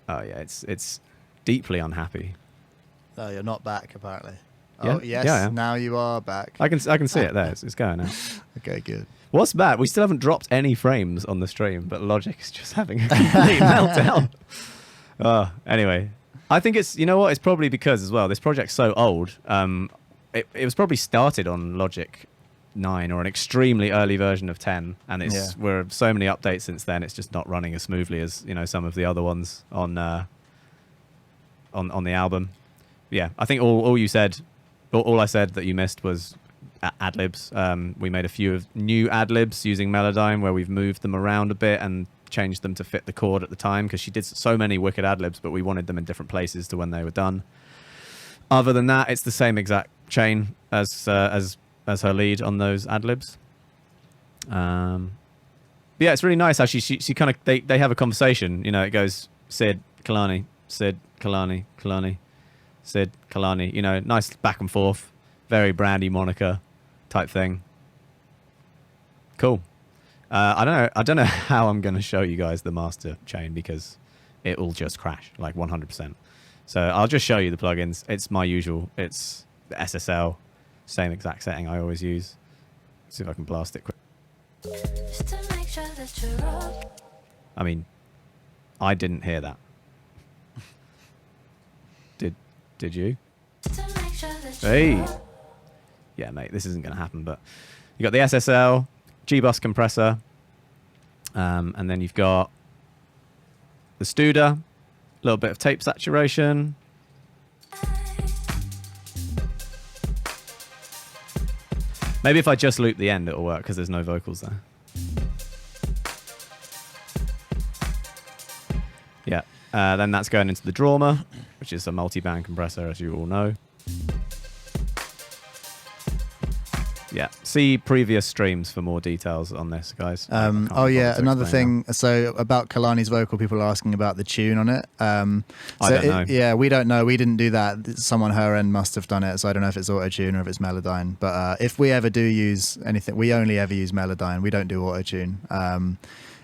Oh yeah, it's deeply unhappy. Oh, you're not back apparently. Yeah? Oh yes, Yeah. now you are back. I can see it there. It's going out. Okay, good. What's bad? We still haven't dropped any frames on the stream, but Logic is just having a complete meltdown. Anyway, I think it's, it's probably because as well, this project's so old. It was probably started on Logic 9 or an extremely early version of 10, and we're so many updates since then. It's just not running as smoothly as some of the other ones on the album. Yeah, I think all you said, all I said that you missed was ad-libs. We made a few of new ad-libs using Melodyne where we've moved them around a bit and changed them to fit the chord at the time because she did so many wicked ad-libs, but we wanted them in different places to when they were done. Other than that, it's the same exact chain as her lead on those ad-libs. Yeah, it's really nice how she kind of they have a conversation. It goes Sid, Kehlani, Sid, Kehlani, Kehlani, Sid, Kehlani. Nice back and forth, very Brandy Monica type thing. Cool. I don't know how I'm going to show you guys the master chain because it will just crash like 100%. So I'll just show you the plugins. It's my usual. It's the SSL, Same exact setting I always use. See if I can blast it quick. Just to make sure that you're up. I mean, I didn't hear that. Did you? Just to make sure that you're Hey. up. Yeah, mate, this isn't going to happen, but you got the SSL, G-Bus compressor, and then you've got the Studer, a little bit of tape saturation. Maybe if I just loop the end, it'll work because there's no vocals there. Yeah, then that's going into the Drama, which is a multi-band compressor, as you all know. Yeah, see previous streams for more details on this, guys. I can't Oh yeah, bother to another explain thing. So about Kehlani's vocal, people are asking about the tune on it. I don't know. Yeah, we don't know. We didn't do that. Someone her end must have done it. So I don't know if it's auto-tune or if it's Melodyne. But if we ever do use anything, we only ever use Melodyne. We don't do auto-tune.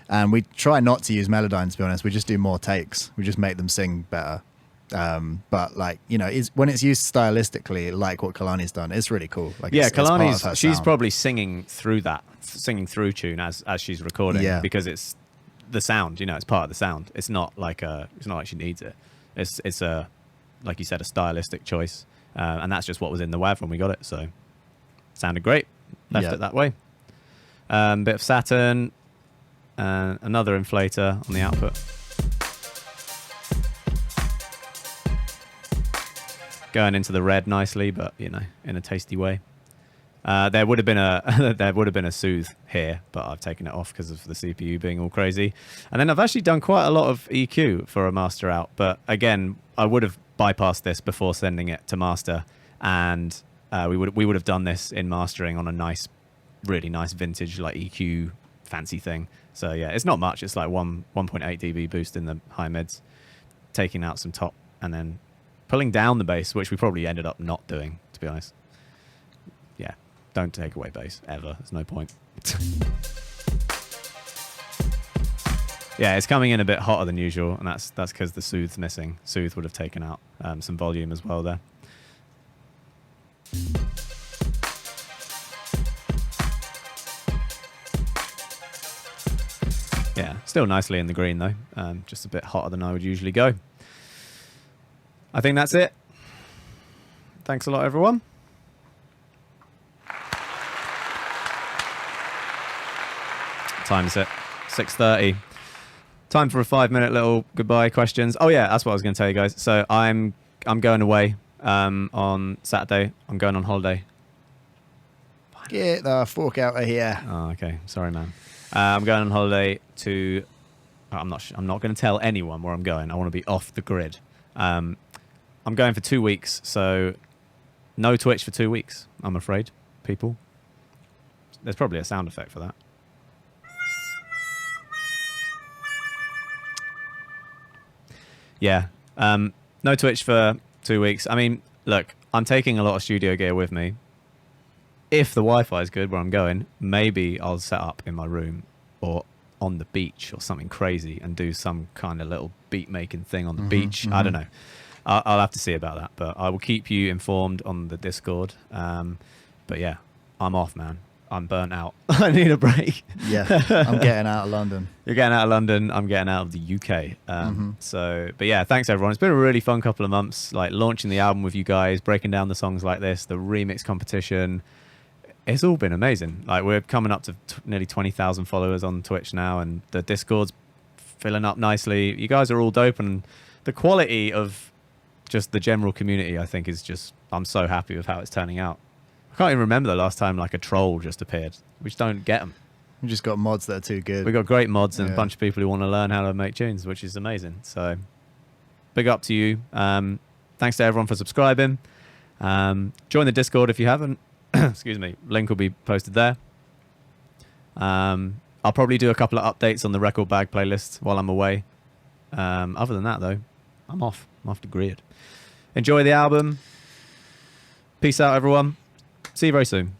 And we try not to use Melodyne, to be honest. We just do more takes. We just make them sing better. But like, you know, when it's used stylistically, like what Kehlani's done, it's really cool. Like, Yeah, it's part of her Kehlani's, she's sound. probably singing through tune as she's recording, Yeah. because it's the sound, you know, it's part of the sound. It's not like she needs it. It's a, like you said, a stylistic choice, and that's just what was in the WAV when we got it. So, sounded great. Left Yeah. it that way. Bit of Saturn, another inflator on the output. Going into the red nicely, but you know, in a tasty way. There would have been a soothe here, but I've taken it off because of the CPU being all crazy. And then I've actually done quite a lot of EQ for a master out, but again, I would have bypassed this before sending it to master, and we would have done this in mastering on a nice, really nice vintage like EQ fancy thing. So yeah, it's not much. It's like 1.8 dB boost in the high mids, taking out some top, and then pulling down the bass, which we probably ended up not doing, to be honest. Yeah, don't take away bass, ever. There's no point. Yeah, it's coming in a bit hotter than usual, and that's because the Soothe's missing. Soothe would have taken out some volume as well there. Yeah, still nicely in the green, though. Just a bit hotter than I would usually go. I think that's it. Thanks a lot, everyone. Time is it? 6:30. Time for a 5-minute little goodbye questions. Oh yeah, that's what I was going to tell you guys. So I'm going away on Saturday. I'm going on holiday. Get the fork out of here. Oh, okay. Sorry, man. I'm going on holiday to. I'm not going to tell anyone where I'm going. I want to be off the grid. I'm going for 2 weeks, so no Twitch for 2 weeks, I'm afraid, people. There's probably a sound effect for that. Yeah, no Twitch for 2 weeks. I mean, look, I'm taking a lot of studio gear with me. If the Wi-Fi is good where I'm going, maybe I'll set up in my room or on the beach or something crazy and do some kind of little beat-making thing on the beach. I don't know. I'll have to see about that, but I will keep you informed on the Discord. But yeah, I'm off, man. I'm burnt out. I need a break. Yeah, I'm getting out of London. You're getting out of London. I'm getting out of the UK. So, but yeah, thanks everyone. It's been a really fun couple of months, like launching the album with you guys, breaking down the songs like this, the remix competition. It's all been amazing. Like we're coming up to nearly 20,000 followers on Twitch now, and the Discord's filling up nicely. You guys are all dope, and the quality of just the general community, I think, is just, I'm so happy with how it's turning out. I can't even remember the last time like a troll just appeared. We just don't get them. We just got mods that are too good. We got great mods and Yeah. a bunch of people who want to learn how to make tunes, which is amazing. So big up to you. Thanks to everyone for subscribing. Join the Discord if you haven't. Excuse me. Link will be posted there. I'll probably do a couple of updates on the record bag playlist while I'm away. Other than that, though, I'm off. I'm off the grid. Enjoy the album. Peace out, everyone. See you very soon.